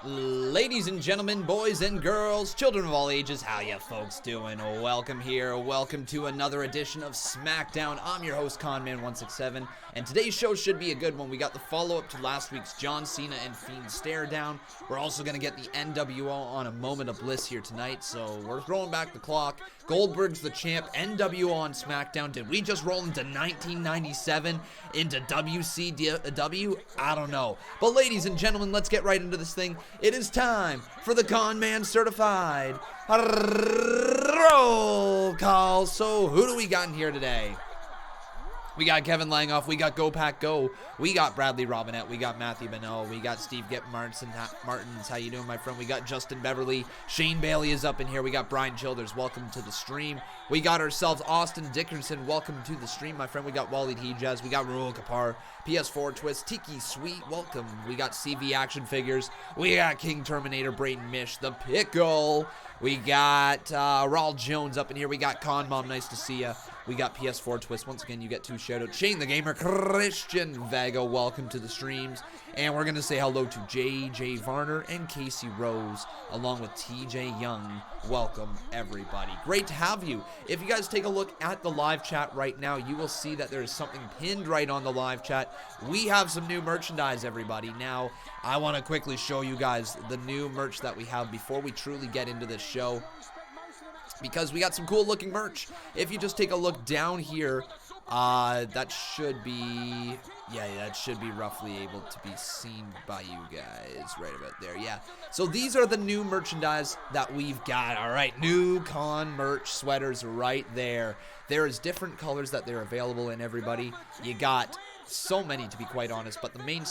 Ladies and gentlemen, boys and girls, children of all ages, how ya folks doing? Welcome here. Welcome to another edition of Smackdown. I'm your host, Conman167, and today's show should be a good one. We got the follow-up to last week's John Cena and Fiend stare down. We're also going to get the NWO on a moment of bliss here tonight, so we're throwing back the clock. Goldberg's the champ, NWO on Smackdown. Did we just roll into 1997, into WCW? I don't know. But ladies and gentlemen, let's get right into this thing. It is time for the Conman Certified Roll Call. So who do we got in here today? We got Kevin Langoff, we got Go Pack Go, we got Bradley Robinette, we got Matthew Beno, we got Steve Get Martins, how you doing, my friend? We got Justin Beverly, Shane Bayley is up in here, we got Brian Childers, welcome to the stream. We got ourselves Austin Dickerson, welcome to the stream, my friend. We got Waleed Hijaz, we got Ruel Kapar, PS4 Twist, Tiki Sweet, welcome. We got CV Action Figures, we got King Terminator, Braden Mish, The Pickle, we got Raul Jones up in here, we got Con Mom, nice to see ya. We got PS4 Twist. Once again, you get two shoutouts. Shane the Gamer, Christian Vega, welcome to the streams. And we're going to say hello to JJ Varner and Casey Rose, along with TJ Young. Welcome, everybody. Great to have you. If you guys take a look at the live chat right now, you will see that there is something pinned right on the live chat. We have some new merchandise, everybody. Now, I want to quickly show you guys the new merch that we have before we truly get into this show, because we got some cool looking merch. If you just take a look down here, that should be roughly able to be seen by you guys right about there. Yeah, so these are the new merchandise that we've got. All right, new con merch sweaters right there. There is different colors that they're available in, everybody. You got so many, to be quite honest, but the main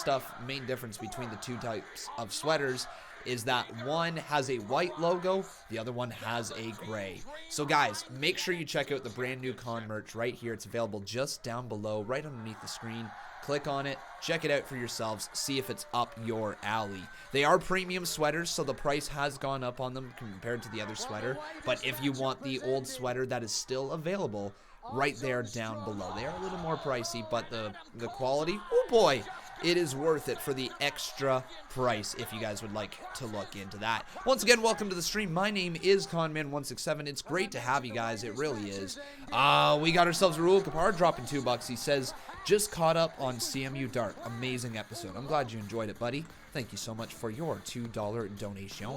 difference between the two types of sweaters is that one has a white logo, the other one has a gray. So guys, make sure you check out the brand new con merch right here. It's available just down below, right underneath the screen. Click on it, check it out for yourselves, see if it's up your alley. They are premium sweaters, so the price has gone up on them compared to the other sweater. But if you want the old sweater, that is still available right there down below. They are a little more pricey, but the quality, oh boy, it is worth it for the extra price if you guys would like to look into that. Once again, welcome to the stream. My name is Conman167. It's great to have you guys. It really is. We got ourselves Ruel Kapar dropping $2. He says, just caught up on CMU Dark. Amazing episode. I'm glad you enjoyed it, buddy. Thank you so much for your $2 donation.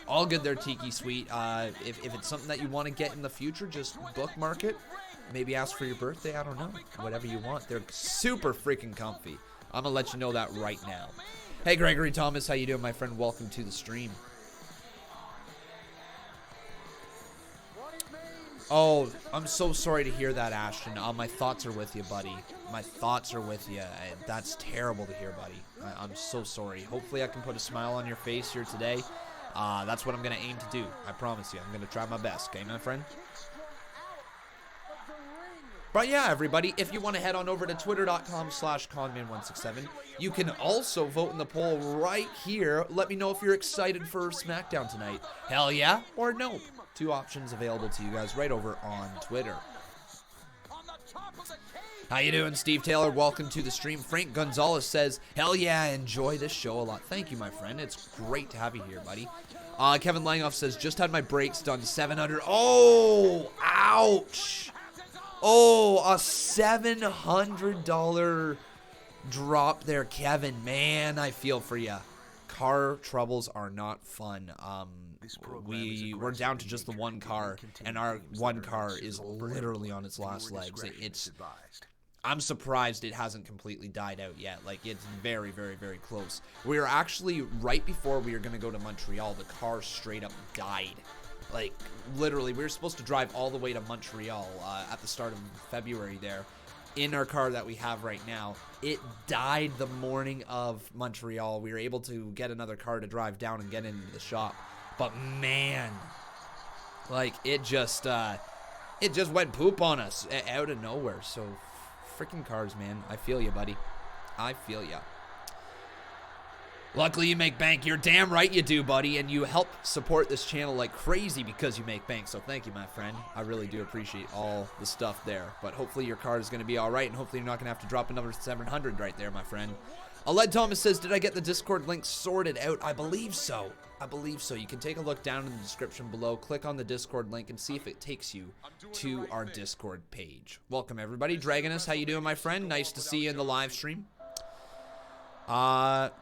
All good there, Tiki Sweet. If it's something that you want to get in the future, just bookmark it. Maybe ask for your birthday, I don't know. Whatever you want. They're super freaking comfy. I'm going to let you know that right now. Hey, Gregory Thomas, how you doing, my friend? Welcome to the stream. Oh, I'm so sorry to hear that, Ashton. My thoughts are with you, buddy. My thoughts are with you. That's terrible to hear, buddy. I'm so sorry. Hopefully I can put a smile on your face here today. That's what I'm going to aim to do. I promise you. I'm going to try my best. Okay, my friend? But yeah, everybody, if you want to head on over to twitter.com/Conman167, you can also vote in the poll right here. Let me know if you're excited for Smackdown tonight. Hell yeah or nope. Two options available to you guys right over on Twitter. How you doing, Steve Taylor? Welcome to the stream. Frank Gonzalez says, hell yeah, enjoy this show a lot. Thank you, my friend. It's great to have you here, buddy. Kevin Langoff says, just had my brakes done, 700. Oh, ouch. Oh, a $700 drop there, Kevin. Man, I feel for you. Car troubles are not fun. We're down to just the one car, and our one car is literally on its last legs. I'm surprised it hasn't completely died out yet. Like, it's very, very, very close. We were actually, right before we were going to go to Montreal, the car straight up died. Like, literally, we were supposed to drive all the way to Montreal at the start of February there in our car that we have right now. It died the morning of Montreal. We were able to get another car to drive down and get into the shop. But, man, like, it just went poop on us out of nowhere. So, freaking cars, man. I feel you, buddy. I feel ya. Luckily, you make bank. You're damn right you do, buddy. And you help support this channel like crazy because you make bank. So thank you, my friend. I really do appreciate all the stuff there. But hopefully your car is going to be all right. And hopefully you're not going to have to drop another 700 right there, my friend. Aled Thomas says, did I get the Discord link sorted out? I believe so. I believe so. You can take a look down in the description below, click on the Discord link, and see if it takes you to our Discord page. Welcome, everybody. Dragonus, how you doing, my friend? Nice to see you in the live stream. Matthew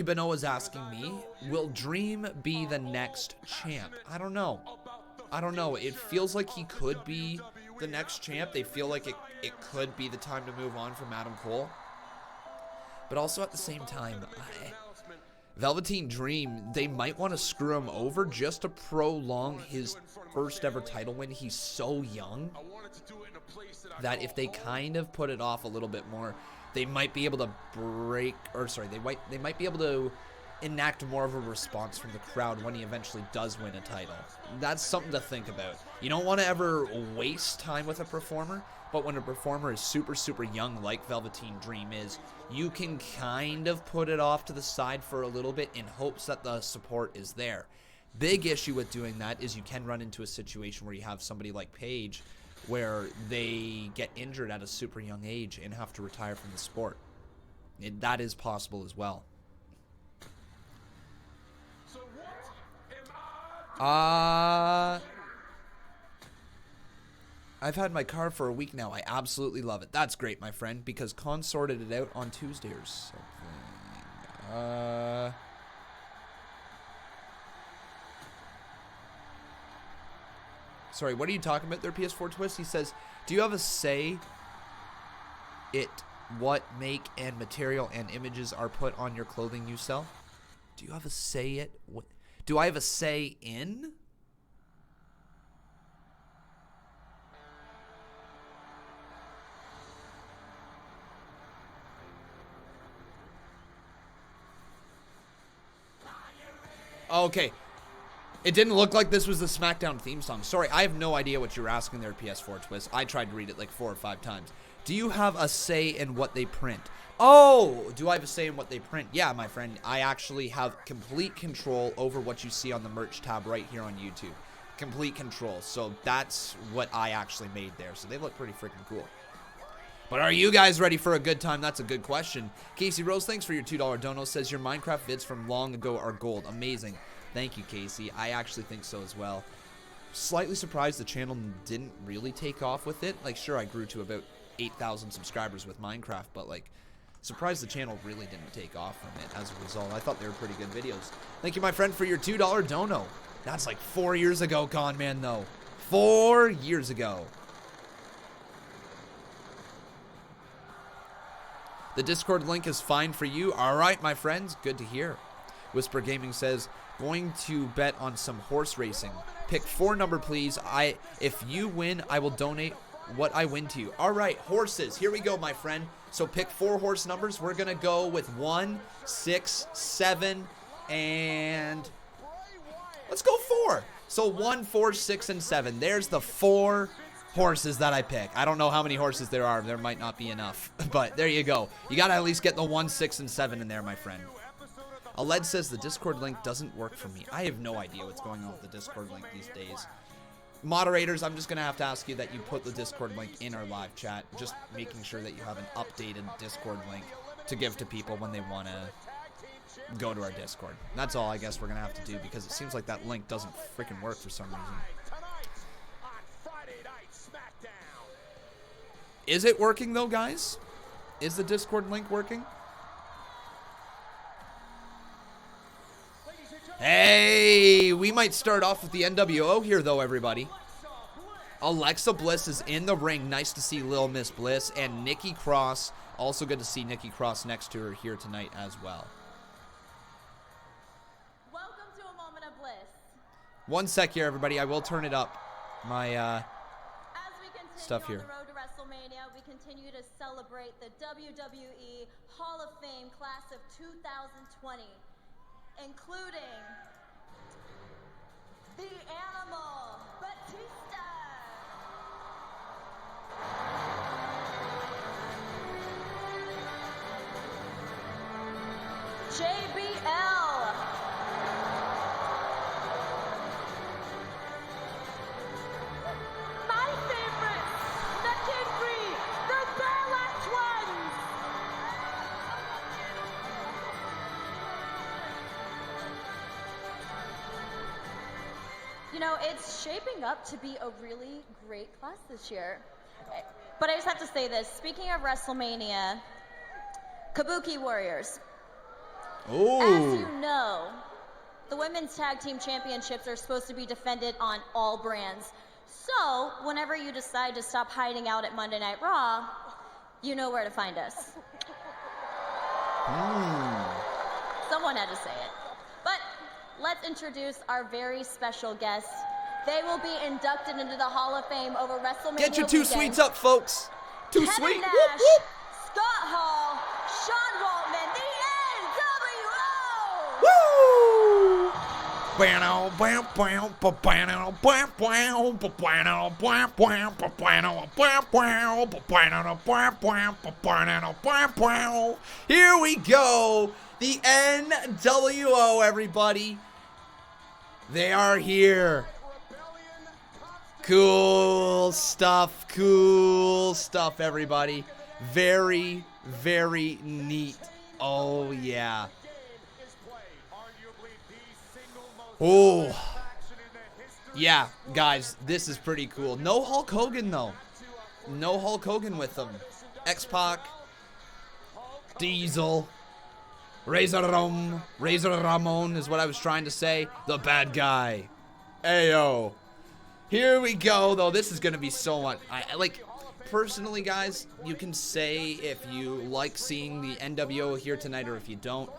Beno is asking me, will Dream be the next champ? I don't know. I don't know. It feels like he could be the next champ. They feel like it could be the time to move on from Adam Cole. But also at the same time, Velveteen Dream, they might want to screw him over just to prolong his first ever title win. He's so young that if they kind of put it off a little bit more, they might be able to they might be able to enact more of a response from the crowd when he eventually does win a title. That's something to think about. You don't want to ever waste time with a performer, but when a performer is super, super young like Velveteen Dream is, you can kind of put it off to the side for a little bit in hopes that the support is there. Big issue with doing that is you can run into a situation where you have somebody like Paige where they get injured at a super young age and have to retire from the sport. That is possible as well. I've had my car for a week now. I absolutely love it. That's great, my friend, because Con sorted it out on Tuesday or something. Sorry, what are you talking about there, PS4 Twist? He says, do you have a say it what make and material and images are put on your clothing you sell? Do you have a say it? What? Do I have a say in? Okay. It didn't look like this was the Smackdown theme song. Sorry, I have no idea what you're asking there, PS4 Twist. I tried to read it like 4 or 5 times. Do you have a say in what they print? Oh, do I have a say in what they print? Yeah, my friend. I actually have complete control over what you see on the merch tab right here on YouTube. Complete control. So that's what I actually made there. So they look pretty freaking cool. But are you guys ready for a good time? That's a good question. Casey Rose, thanks for your $2 dono. Says your Minecraft vids from long ago are gold. Amazing. Thank you, Casey. I actually think so as well. Slightly surprised the channel didn't really take off with it. Like, sure, I grew to about 8,000 subscribers with Minecraft, but, like, surprised the channel really didn't take off from it as a result. I thought they were pretty good videos. Thank you, my friend, for your $2 dono. That's like 4 years ago, Conman, though. 4 years ago. The Discord link is fine for you. All right, my friends. Good to hear. Whisper Gaming says, going to bet on some horse racing. Pick 4 number, please. If you win, I will donate what I win to you. All right, horses. Here we go, my friend. So pick 4 horse numbers. We're going to go with 1, 6, 7, and let's go 4. So 1, 4, 6, and 7. There's the 4 horses that I pick. I don't know how many horses there are. There might not be enough, but there you go. You got to at least get the 1, 6, and 7 in there, my friend. Aled says the Discord link doesn't work for me. I have no idea what's going on with the Discord link these days. Moderators, I'm just going to have to ask you that you put the Discord link in our live chat, just making sure that you have an updated Discord link to give to people when they want to go to our Discord. That's all I guess we're going to have to do, because it seems like that link doesn't freaking work for some reason. Is it working though, guys? Is the Discord link working? Hey, we might start off with the NWO here, though, everybody. Alexa Bliss is in the ring. Nice to see Lil Miss Bliss. And Nikki Cross. Also good to see Nikki Cross next to her here tonight as well. Welcome to a moment of bliss. One sec here, everybody. I will turn it up. My As we continue stuff here. on the road to WrestleMania, we continue to celebrate the WWE Hall of Fame class of 2020. Including the Animal, Batista. JBL. My favorite, the Kid Free, the Barlack Twins. You know, it's shaping up to be a really great class this year. But I just have to say this. Speaking of WrestleMania, Kabuki Warriors. Ooh. As you know, the Women's Tag Team Championships are supposed to be defended on all brands. So, whenever you decide to stop hiding out at Monday Night Raw, you know where to find us. Someone had to say it. But let's introduce our very special guest. They will be inducted into the Hall of Fame over WrestleMania Get your two weekend. sweets up, folks. Two Kevin sweet. Nash, Whoop, whoop. Scott Hall, Sean Waltman, the NWO! Woo! Here we go. The NWO, everybody. They are here. Cool stuff, everybody. Very, very neat. Oh, yeah. Oh, yeah, guys, this is pretty cool. No Hulk Hogan, though. No Hulk Hogan with them. X-Pac, Diesel, Razor Ramon is what I was trying to say. The bad guy. Ayo. Here we go, though. This is going to be so much. Personally, guys, you can say if you like seeing the NWO here tonight or if you don't.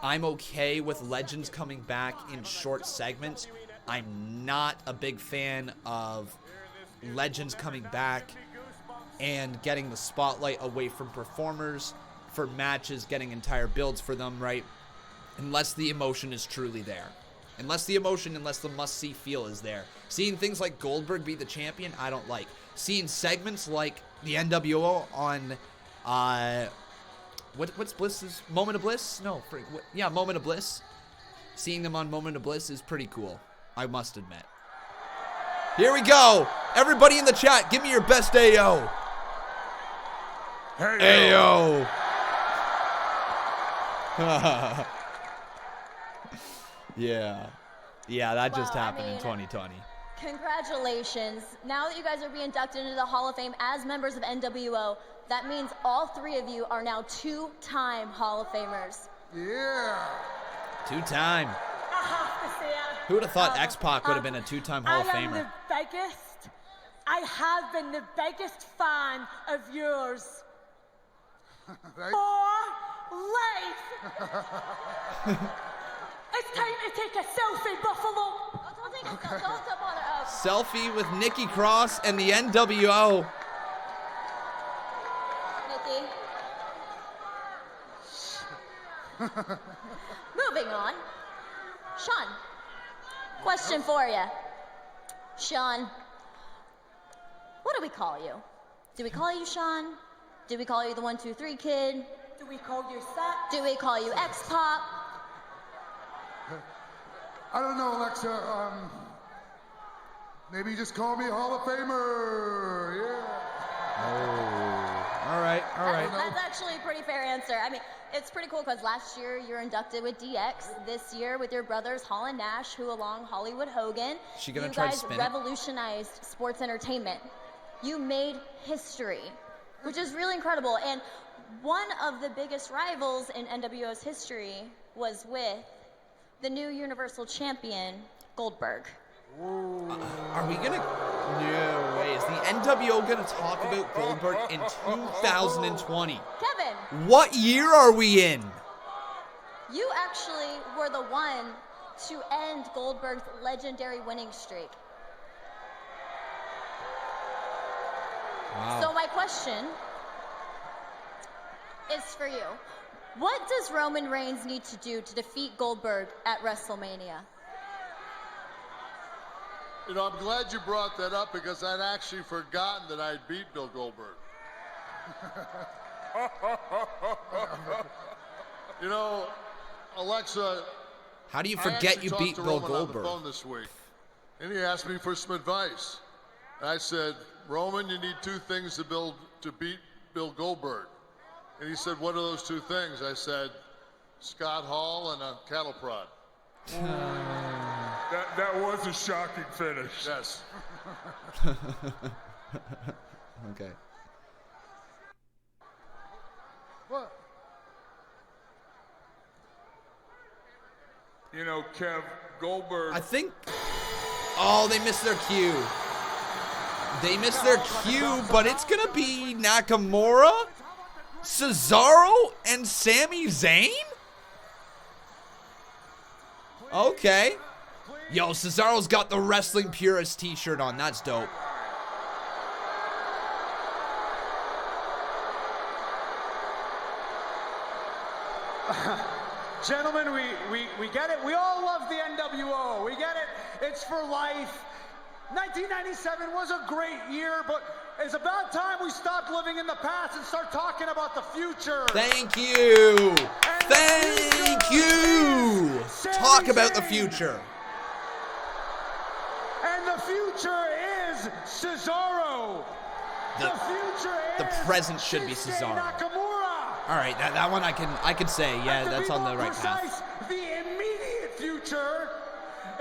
I'm okay with Legends coming back in short segments. I'm not a big fan of Legends coming back and getting the spotlight away from performers for matches, getting entire builds for them, right? Unless the emotion is truly there. Unless the must-see feel is there. Seeing things like Goldberg be the champion, I don't like. Seeing segments like the NWO on, what's Bliss's? Moment of Bliss? No, yeah, Moment of Bliss. Seeing them on Moment of Bliss is pretty cool, I must admit. Here we go. Everybody in the chat, give me your best AO. AO. Yeah, that just happened in 2020. Congratulations. Now that you guys are being inducted into the Hall of Fame as members of NWO, that means all three of you are now two-time Hall of Famers. Yeah. Two-time. I have to say it. Who would have thought X-Pac would have been a two-time Hall of Famer? I have been the biggest fan of yours. Right? For life. It's time to take a selfie, Buffalo. Don't take a don't step on it. Selfie with Nikki Cross and the NWO. Nikki. Moving on. Sean, question for you. Sean, what do we call you? Do we call you Sean? Do we call you the 1, 2, 3 kid? Do we call you Sat? Do we call you X-Pac? I don't know, Alexa. Maybe just call me Hall of Famer. Yeah. Oh. All right. That's actually a pretty fair answer. I mean, it's pretty cool because last year you were inducted with DX. This year with your brothers Hall and Nash, who along Hollywood Hogan. She gonna you try to guys spin it? revolutionized sports entertainment. You made history, which is really incredible. And one of the biggest rivals in NWO's history was with the new Universal Champion, Goldberg. Are we gonna? No way. Is the NWO gonna talk about Goldberg in 2020? Kevin, What year are we in? you actually were the one to end Goldberg's legendary winning streak. Wow. So my question is for you. What does Roman Reigns need to do to defeat Goldberg at WrestleMania? You know, I'm glad you brought that up because I'd actually forgotten that I'd beat Bill Goldberg. You know, Alexa, How do you I forget actually you talked beat to Bill Roman Goldberg? on the phone this week, and he asked me for some advice. And I said, Roman, you need 2 things to beat Bill Goldberg. And he said, what are those 2 things? I said, Scott Hall and a cattle prod. That was a shocking finish. Yes. Okay. What? You know, Kev, Goldberg. I think. Oh, they missed their cue. They missed their cue, but it's gonna be Nakamura, Cesaro, and Sami Zayn? Okay. Yo, Cesaro's got the Wrestling Purist t-shirt on. That's dope. Gentlemen, we get it. We all love the NWO. We get it. It's for life. 1997 was a great year, but it's about time we stopped living in the past and start talking about the future. Thank you. Thank you. Talk about the future. And the future is Cesaro. The future is the present should be Cesaro. Nakamura. All right, that one I can say. Yeah, that's on the right path. The immediate future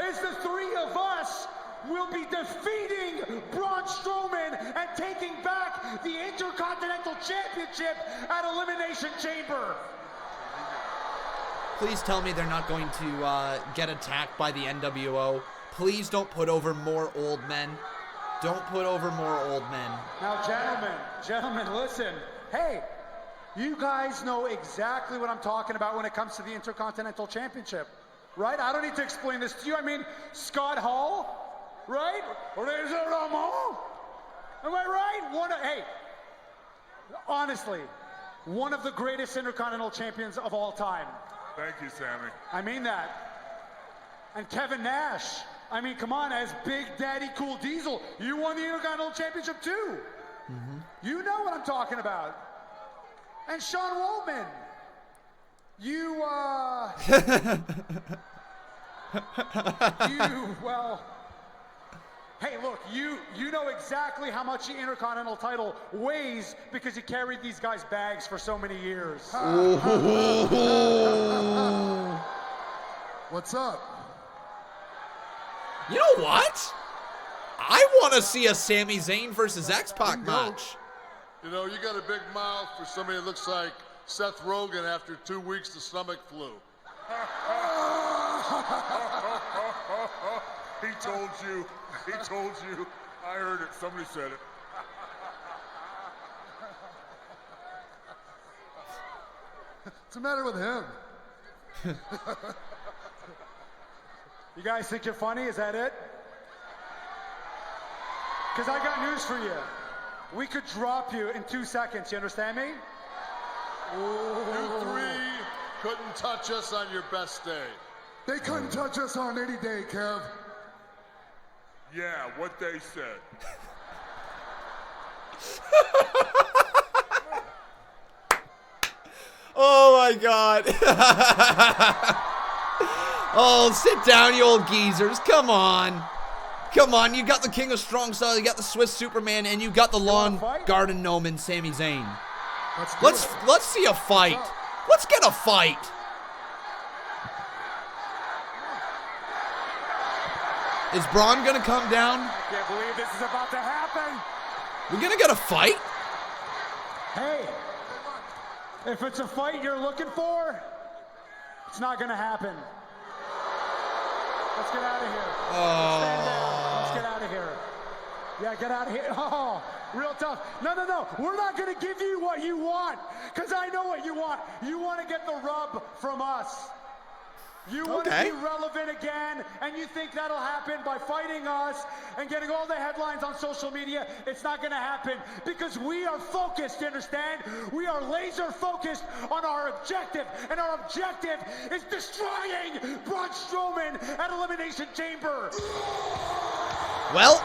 is the three of us will be defeating Braun Strowman and taking back the Intercontinental Championship at Elimination Chamber. Please tell me they're not going to get attacked by the NWO. Please don't put over more old men. Don't put over more old men. Now, gentlemen, listen. Hey, you guys know exactly what I'm talking about when it comes to the Intercontinental Championship, right? I don't need to explain this to you. I mean, Scott Hall, right? Razor Ramon. Am I right? Hey, honestly, one of the greatest Intercontinental Champions of all time. Thank you, Sammy. I mean that. And Kevin Nash. I mean, come on, as Big Daddy Cool Diesel, you won the Intercontinental Championship too. Mm-hmm. You know what I'm talking about. And Sean Waltman, hey, look, you know exactly how much the Intercontinental title weighs because you carried these guys' bags for so many years. What's up? You know what? I want to see a Sami Zayn versus X-Pac match. You know, you got a big mouth for somebody that looks like Seth Rogen after 2 weeks of stomach flu. He told you. He told you. I heard it. Somebody said it. What's the matter with him? You guys think you're funny? Is that it? Because I got news for you. We could drop you in 2 seconds. You understand me? You three couldn't touch us on your best day. They couldn't touch us on any day, Kev. Yeah, what they said. Oh my God. Oh, sit down, you old geezers. Come on. Come on, you got the King of Strong Style, you got the Swiss Superman, and you got the Lawn Garden Gnome and Sami Zayn. Let's see a fight. Let's get a fight. Is Braun gonna come down? I can't believe this is about to happen. We're gonna get a fight? Hey, if it's a fight you're looking for, it's not gonna happen. Let's get out of here. Stand down. Let's get out of here. Yeah, get out of here. Oh, real tough. No. We're not going to give you what you want because I know what you want. You want to get the rub from us. You want to be relevant again, and you think that'll happen by fighting us and getting all the headlines on social media. It's not going to happen because we are focused, you understand? We are laser focused on our objective, and our objective is destroying Braun Strowman at Elimination Chamber. Well,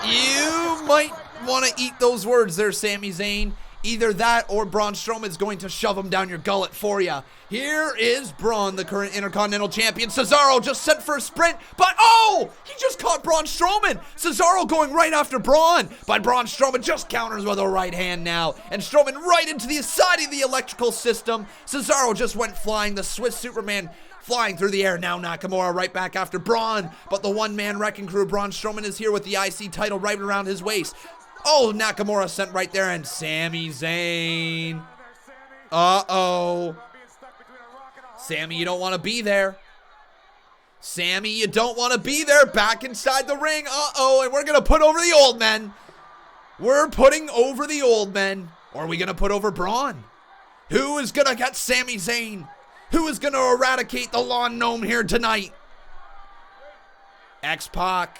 you might want to eat those words there, Sami Zayn. Either that or Braun Strowman's going to shove them down your gullet for you. Here is Braun, the current Intercontinental Champion. Cesaro just sent for a sprint, but oh! He just caught Braun Strowman. Cesaro going right after Braun, but Braun Strowman just counters with a right hand now. And Strowman right into the side of the electrical system. Cesaro just went flying. The Swiss Superman Flying through the air now, Nakamura right back after Braun. But the one-man wrecking crew, Braun Strowman, is here with the IC title right around his waist. Oh, Nakamura sent right there, and Sami Zayn. Uh-oh. Sami, you don't want to be there. Sami, you don't want to be there. Back inside the ring. Uh-oh, and we're going to put over the old men. We're putting over the old men. Or are we going to put over Braun? Who is going to get Sami Zayn? Who is going to eradicate the lawn gnome here tonight? X-Pac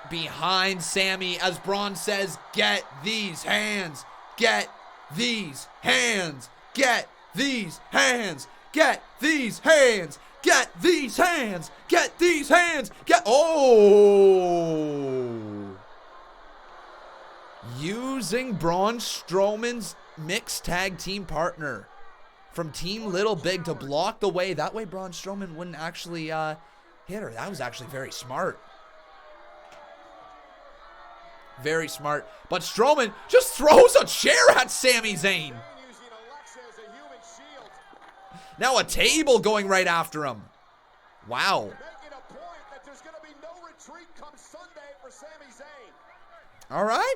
behind Sami as Braun says, get these hands. Get these hands. Get these hands. Get these hands. Get these hands. Get these hands. Oh. Using Braun Strowman's mixed tag team partner from Team Little Big to block the way. That way Braun Strowman wouldn't actually hit her. That was actually very smart. Very smart. But Strowman just throws a chair at Sami Zayn. Now a table going right after him. Wow. All right.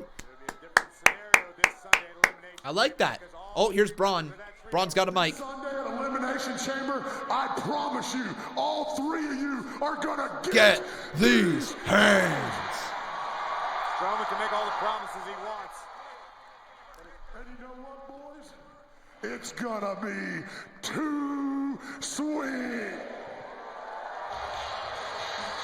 I like that. Oh, here's Braun. Braun's got a mic. Sunday at Elimination Chamber, I promise you, all three of you are gonna get these hands. Strowman can make all the promises he wants. And you know what, boys? It's gonna be too sweet.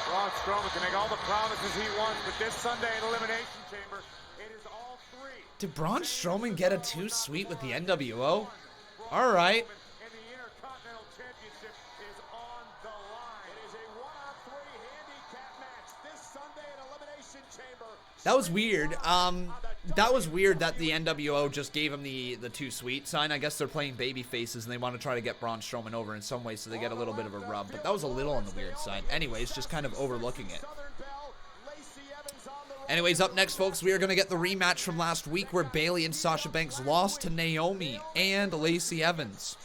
Braun Strowman can make all the promises he wants, but this Sunday at Elimination Chamber, it is all three. Did Braun Strowman get a too sweet with the NWO? All right. And the Intercontinental Championship is on the line. It is a 1-on-3 handicap match this Sunday at Elimination Chamber. That was weird. That was weird that the NWO just gave him the too sweet sign. I guess they're playing baby faces and they want to try to get Braun Strowman over in some way so they get a little bit of a rub. But that was a little on the weird side. Anyways, just kind of overlooking it. Anyways, up next, folks, we are going to get the rematch from last week where Bayley and Sasha Banks lost to Naomi and Lacey Evans.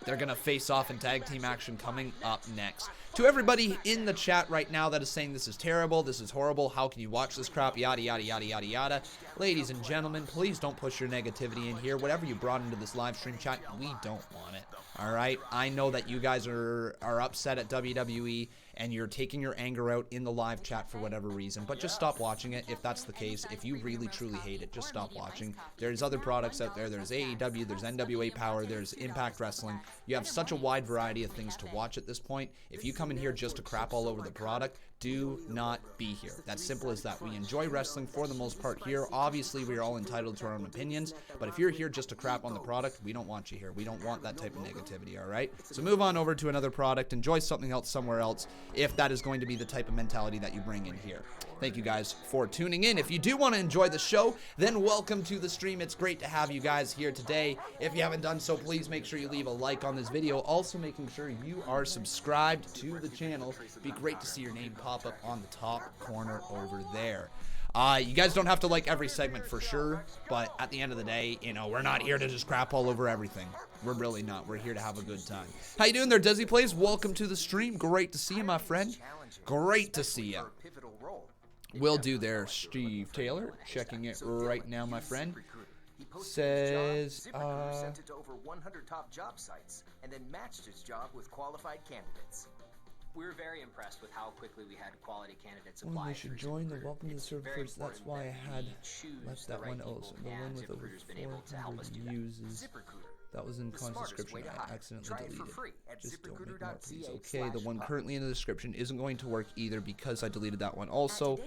They're going to face off in tag team action coming up next. To everybody in the chat right now that is saying this is terrible, this is horrible, how can you watch this crap, yada, yada, yada, yada, yada. Ladies and gentlemen, please don't push your negativity in here. Whatever you brought into this live stream chat, we don't want it. All right? I know that you guys are upset at WWE and you're taking your anger out in the live chat for whatever reason, but just stop watching it if that's the case. If you really truly hate it, just stop watching. There's other products out there. There's AEW, there's NWA Power, there's Impact Wrestling. You have such a wide variety of things to watch at this point. If you come in here just to crap all over the product, do not be here. That's simple as that. We enjoy wrestling for the most part here. Obviously, we are all entitled to our own opinions, but if you're here just to crap on the product, we don't want you here. We don't want that type of negativity, all right? So move on over to another product. Enjoy something else somewhere else if that is going to be the type of mentality that you bring in here. Thank you guys for tuning in. If you do want to enjoy the show, then welcome to the stream. It's great to have you guys here today. If you haven't done so, please make sure you leave a like on this video. Also making sure you are subscribed to the channel. It'd be great to see your name pop up on the top corner over there. You guys don't have to like every segment for sure, but at the end of the day, you know, we're not here to just crap all over everything. We're really not. We're here to have a good time. How you doing there, Desi Plays? Welcome to the stream. Great to see you, my friend. Great to see you. Will do there, Steve Taylor. Checking it right now, my friend. Says, sent it to over 100 top job sites and then matched his job with qualified candidates. We were very impressed with how quickly we had quality candidates apply. They should join the welcome to the server first. That's why I had left that one also. The one with over 400 uses. That was in Con's description. I accidentally deleted. Just don't make more, please. Okay, the one currently in the description isn't going to work either because I deleted that one also,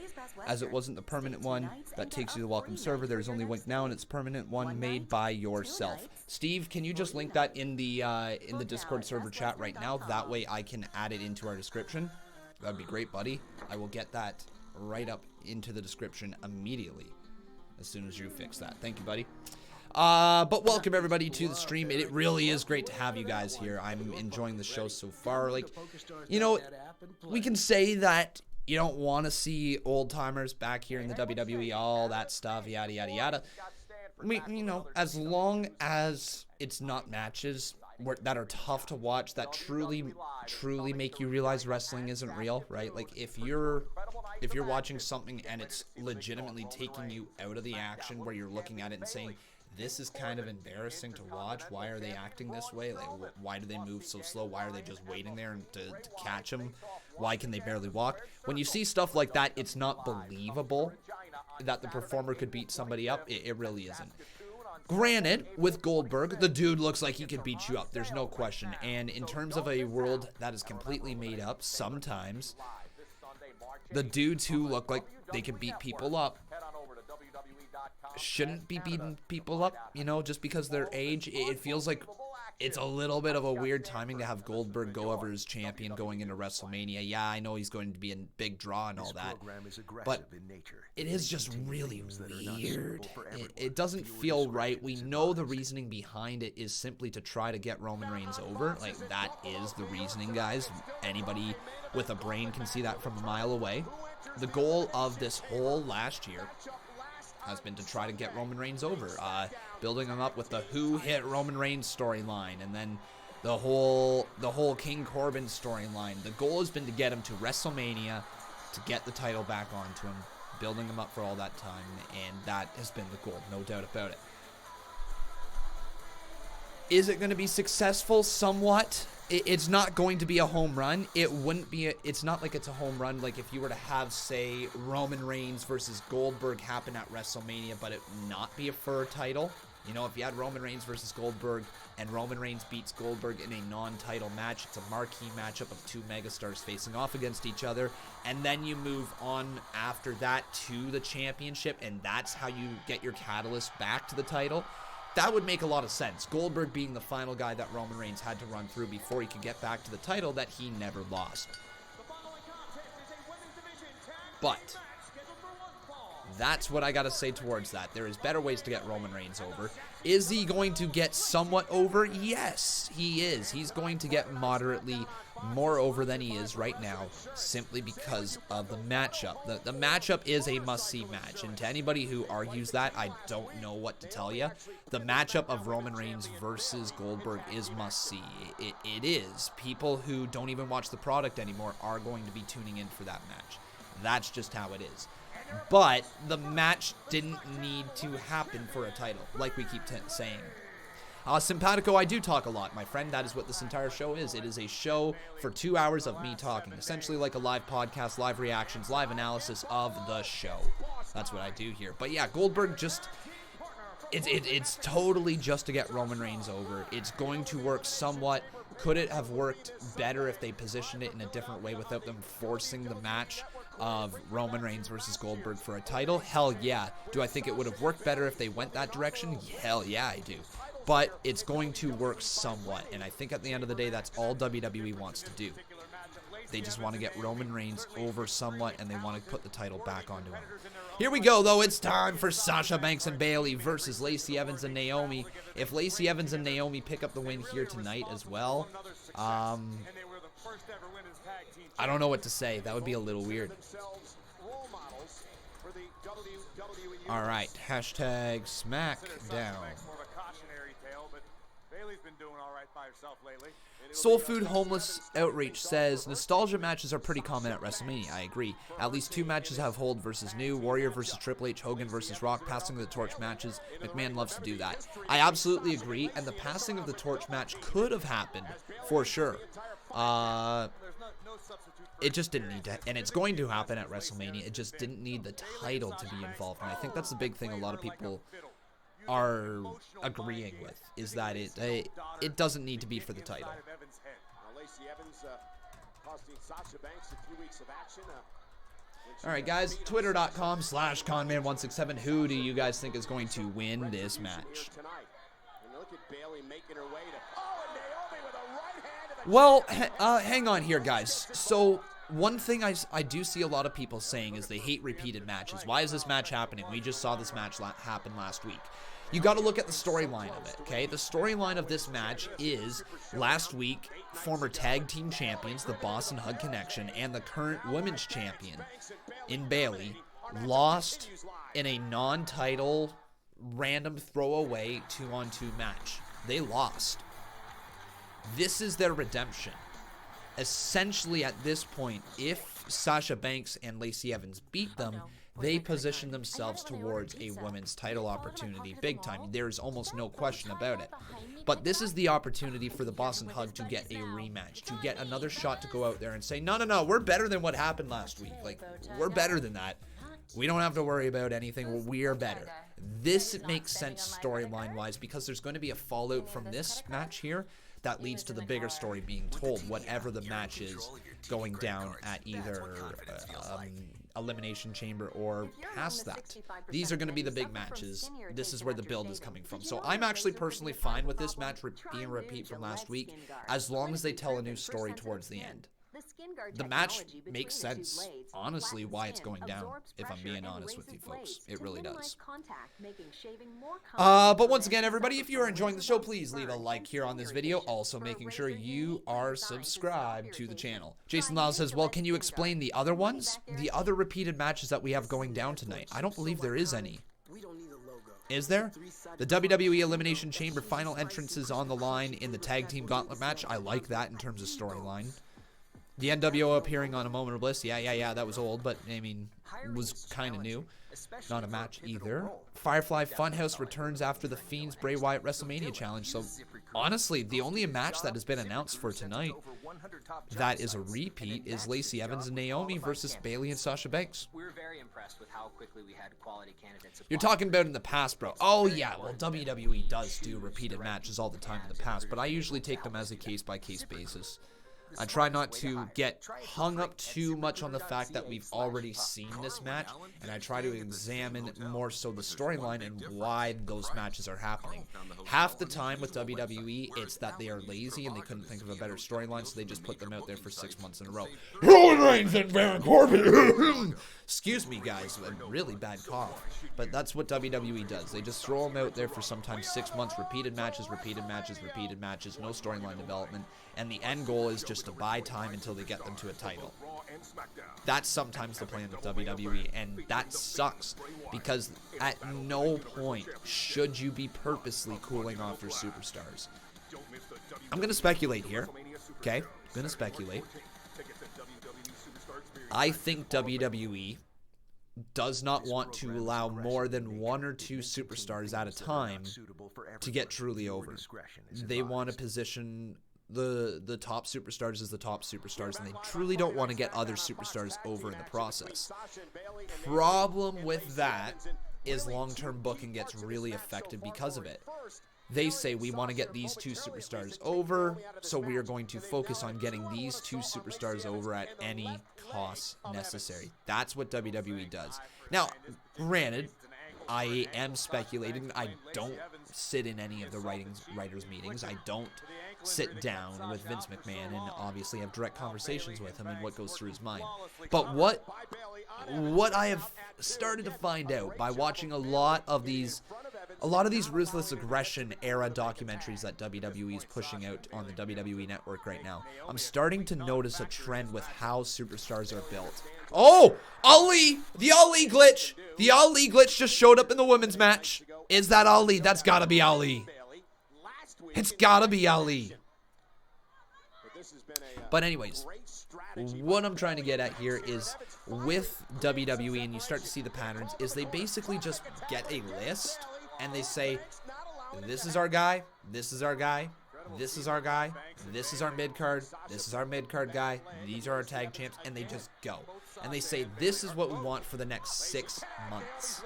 as it wasn't the permanent one that takes you to the welcome server. There's only one now, and it's permanent one made by yourself. Steve, can you just link that in the Discord server chat right now? That way I can add it into our description. That'd be great, buddy. I will get that right up into the description immediately as soon as you fix that. Thank you, buddy. But welcome everybody to the stream. It really is great to have you guys here. I'm enjoying the show so far. Like, you know, we can say that you don't want to see old timers back here in the WWE, all that stuff, yada, yada, yada. You know, as long as it's not matches, that are tough to watch, that truly make you realize wrestling isn't real, right? Like if you're watching something and it's legitimately taking you out of the action, where you're looking at it and saying, this is kind of embarrassing to watch. Why are they acting this way? Like, why do they move so slow? Why are they just waiting there to catch them? Why can they barely walk? When you see stuff like that, it's not believable that the performer could beat somebody up. It really isn't. Granted, with Goldberg, the dude looks like he could beat you up. There's no question. And in terms of a world that is completely made up, sometimes the dudes who look like they can beat people up shouldn't be beating people up, you know, just because their age. It feels like it's a little bit of a weird timing to have Goldberg go over as champion going into WrestleMania. Yeah, I know he's going to be a big draw and all that, but it is just really weird. It doesn't feel right. We know the reasoning behind it is simply to try to get Roman Reigns over. Like, that is the reasoning, guys. Anybody with a brain can see that from a mile away. The goal of this whole last year has been to try to get Roman Reigns over, building him up with the Who Hit Roman Reigns storyline, and then the whole King Corbin storyline. The goal has been to get him to WrestleMania, to get the title back onto him, building him up for all that time, and that has been the goal, no doubt about it. Is it going to be successful? Somewhat. It's not going to be a home run. It wouldn't be. It's not like it's a home run. Like if you were to have, say, Roman Reigns versus Goldberg happen at WrestleMania, but it not be for a title. You know, if you had Roman Reigns versus Goldberg and Roman Reigns beats Goldberg in a non-title match, it's a marquee matchup of two megastars facing off against each other, and then you move on after that to the championship, and that's how you get your catalyst back to the title. That would make a lot of sense. Goldberg being the final guy that Roman Reigns had to run through before he could get back to the title that he never lost. But that's what I got to say towards that. There is better ways to get Roman Reigns over. Is he going to get somewhat over? Yes, he is. He's going to get moderately more over than he is right now, simply because of the matchup. The matchup is a must-see match, and to anybody who argues that, I don't know what to tell you. The matchup of Roman Reigns versus Goldberg is must-see. It is. People who don't even watch the product anymore are going to be tuning in for that match. That's just how it is. But the match didn't need to happen for a title, like we keep saying. Simpatico, I do talk a lot, my friend. That is what this entire show is. It is a show for 2 hours of me talking, essentially like a live podcast, live reactions, live analysis of the show. That's what I do here. But yeah, Goldberg just... It's totally just to get Roman Reigns over. It's going to work somewhat. Could it have worked better if they positioned it in a different way without them forcing the match of Roman Reigns versus Goldberg for a title? Hell yeah. Do I think it would have worked better if they went that direction? Hell yeah, I do. But it's going to work somewhat, and I think at the end of the day, that's all WWE wants to do. They just want to get Roman Reigns over somewhat, and they want to put the title back onto him. Here we go, though. It's time for Sasha Banks and Bayley versus Lacey Evans and Naomi. If Lacey Evans and Naomi pick up the win here tonight as well, I don't know what to say. That would be a little weird. All right, hashtag Smackdown. Soul Food Homeless Outreach says, nostalgia matches are pretty common at WrestleMania. I agree. At least 2 matches have Hold versus New, Warrior versus Triple H, Hogan versus Rock, passing of the torch matches. McMahon loves to do that. I absolutely agree, and the passing of the torch match could have happened, for sure. It just didn't need to, and it's going to happen at WrestleMania. It just didn't need the title to be involved, and I think that's the big thing a lot of people are agreeing with, is that it doesn't need to be for the title. Alright guys, twitter.com/Conman167. Who do you guys think is going to win this match? Well, hang on here, guys. So, one thing I do see a lot of people saying is they hate repeated matches. Why is this match happening? We just saw this match happen last week. You got to look at the storyline of it, okay? The storyline of this match is, last week, former tag team champions, the Boss and Hug Connection, and the current women's champion in Bayley, lost in a non-title, random throwaway 2-on-2 match. They lost. This is their redemption. Essentially, at this point, if Sasha Banks and Lacey Evans beat them, they position themselves towards a women's title opportunity big time. There's almost no question about it. But this is the opportunity for the Boss and Hug to get a rematch, to get another shot to go out there and say, no, we're better than what happened last week. Like, we're better than that. We don't have to worry about anything. We are better. This makes sense storyline-wise because there's going to be a fallout from this match here that leads to the bigger story being told, whatever the match is going down at either Elimination Chamber or past that. These are going to be the big matches. This is where the build is coming from. So I'm actually personally fine with this match being a repeat from last week, as long as they tell a new story towards the end. The match makes sense, honestly, why it's going down, if I'm being honest with you folks. It really does. But once again, everybody, if you are enjoying the show, please leave a like here on this video. Also, making sure you are subscribed to the channel. Jason Lau says, well, can you explain the other ones? The other repeated matches that we have going down tonight? I don't believe there is any. Is there? The WWE Elimination Chamber final entrance is on the line in the Tag Team Gauntlet match. I like that in terms of storyline. The NWO appearing on A Moment of Bliss. Yeah, that was old, but, I mean, it was kind of new. Not a match either. Firefly Fun House returns after the Fiends Bray Wyatt WrestleMania challenge. So, honestly, the only match that has been announced for tonight that is a repeat is Lacey Evans and Naomi versus Bayley and Sasha Banks. We're very impressed with how quickly we had quality candidates. You're talking about in the past, bro. Oh, yeah, well, WWE does do repeated matches all the time in the past, but I usually take them as a case-by-case basis. I try not to get hung up too much on the fact that we've already seen this match, and I try to examine more so the storyline and why those matches are happening. Half the time with WWE, it's that they are lazy and they couldn't think of a better storyline, so they just put them out there for 6 months in a row. Roman Reigns and Baron Corbin! Excuse me, guys, a really bad cough. But that's what WWE does. They just throw them out there for sometimes 6 months, repeated matches, no storyline development, and the end goal is just to buy time until they get them to a title. That's sometimes the plan with WWE, and that sucks, because at no point should you be purposely cooling off your superstars. I'm going to speculate here, okay? I'm going to speculate. I think WWE does not want to allow more than 1 or 2 superstars at a time to get truly over. They want to position the top superstars as the top superstars, and they truly don't want to get other superstars over in the process. Problem with that is long-term booking gets really affected because of it. They say, we want to get these 2 superstars over, so we are going to focus on getting these 2 superstars over at any cost necessary. That's what WWE does. Now, granted, I am speculating. I don't sit in any of the writers' meetings. I don't sit down with Vince McMahon and obviously have direct conversations with him and what goes through his mind. But what I have started to find out by watching a lot of these Ruthless Aggression era documentaries that WWE is pushing out on the WWE Network right now, I'm starting to notice a trend with how superstars are built. Oh, Ali! The Ali glitch! The Ali glitch just showed up in the women's match. Is that Ali? That's gotta be Ali. It's gotta be Ali. But anyways, what I'm trying to get at here is with WWE, and you start to see the patterns, is they basically just get a list and they say, this is our guy, this is our guy, this is our guy, this is our mid-card, this is our mid-card guy, these are our tag champs, and they just go. And they say, this is what we want for the next 6 months.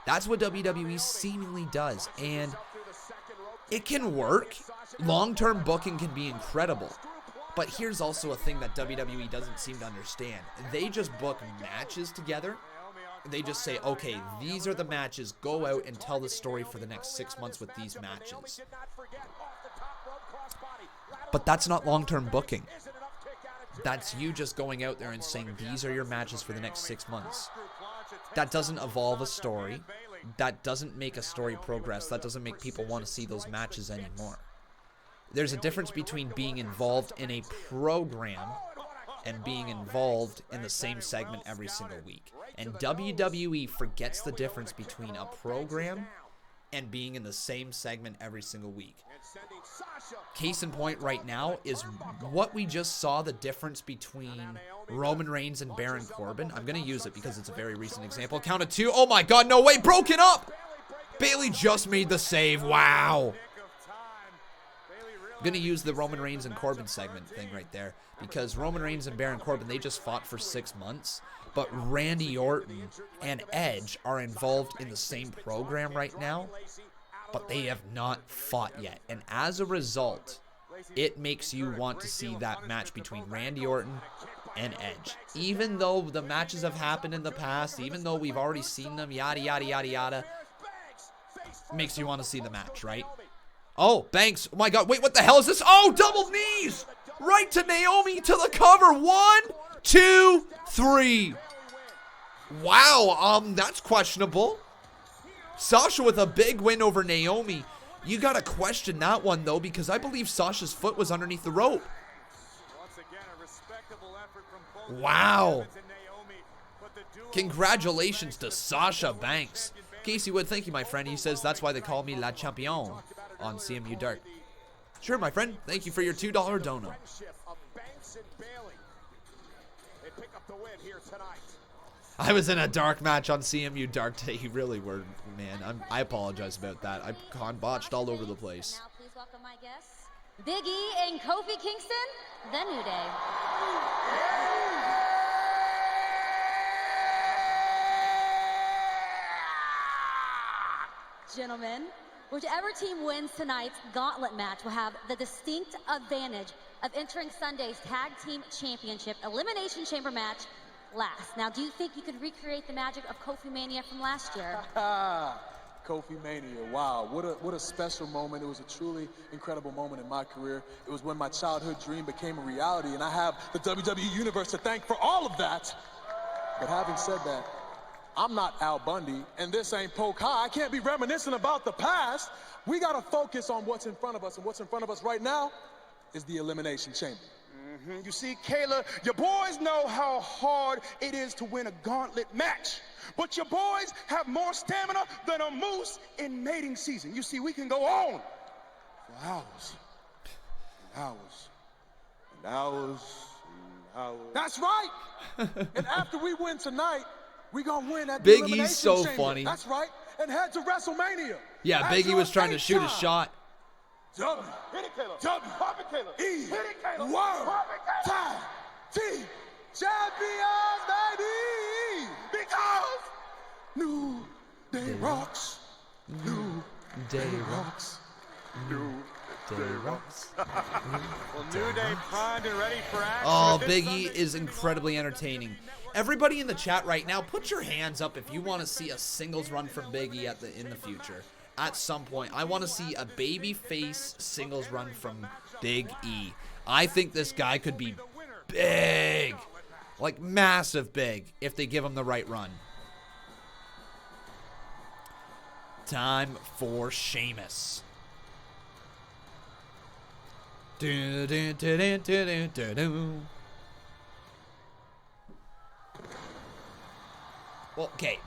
That's what WWE seemingly does, and it can work. Long-term booking can be incredible. But here's also a thing that WWE doesn't seem to understand. They just book matches together. They just say, okay, these are the matches. Go out and tell the story for the next 6 months with these matches. But that's not long-term booking. That's you just going out there and saying, these are your matches for the next 6 months. That doesn't evolve a story. That doesn't make a story progress. That doesn't make people want to see those matches anymore. There's a difference between being involved in a program and being involved in the same segment every single week. And WWE forgets the difference between a program and being in the same segment every single week. Case in point right now is what we just saw, the difference between Roman Reigns and Baron Corbin. I'm going to use it because it's a very recent example. Count of 2. Oh my God, no way, broken up. Bayley just made the save. Wow. I'm going to use the Roman Reigns and Corbin segment thing right there because Roman Reigns and Baron Corbin, they just fought for 6 months. But Randy Orton and Edge are involved in the same program right now, but they have not fought yet. And as a result, it makes you want to see that match between Randy Orton and Edge. Even though the matches have happened in the past, even though we've already seen them, yada, yada, yada, yada, makes you want to see the match, right? Oh, Banks. Oh my God. Wait, what the hell is this? Oh, double knees. Right to Naomi to the cover. 1, 2, 3. Wow, that's questionable. Sasha with a big win over Naomi. You got to question that one, though, because I believe Sasha's foot was underneath the rope. Wow. Congratulations to Sasha Banks. Casey Wood, thank you, my friend. He says that's why they call me La Champion on CMU Dark. Sure, my friend. Thank you for your $2 dono. I was in a dark match on CMU Dark today. You really were, man. I apologize about that. I botched all over the place. Now, please welcome my guests, Big E and Kofi Kingston, The New Day. Gentlemen, whichever team wins tonight's Gauntlet match will have the distinct advantage of entering Sunday's Tag Team Championship Elimination Chamber match last. Now, do you think you could recreate the magic of Kofi Mania from last year? Kofi Mania, wow, what a special moment. It was a truly incredible moment in my career. It was when my childhood dream became a reality, and I have the WWE Universe to thank for all of that. But having said that, I'm not Al Bundy, and this ain't Poke High. I can't be reminiscing about the past. We gotta focus on what's in front of us, and what's in front of us right now is the Elimination Chamber. You see, Kayla, your boys know how hard it is to win a gauntlet match. But your boys have more stamina than a moose in mating season. You see, we can go on for hours and hours and hours and hours. That's right. And after we win tonight, we gonna win at the Big Elimination E's so Chamber. funny. That's right. And head to WrestleMania. Yeah, Big E was trying to shoot a shot. W, hit it, Kayla. W, pop it, Kayla. E, hit it, Kayla. World Pop it, Kayla. Tag Team Champions, baby. Because New Day rocks. New Day rocks. New Day rocks. Well, New Day primed and ready for action. Oh, Big E is incredibly entertaining. Everybody in the chat right now, put your hands up if you want to see a singles run from Big E in the future. At some point, I want to see a babyface singles run from Big E. I think this guy could be big, like massive big, if they give him the right run. Time for Sheamus. Do, do, do, do, do, do, do. Well, okay.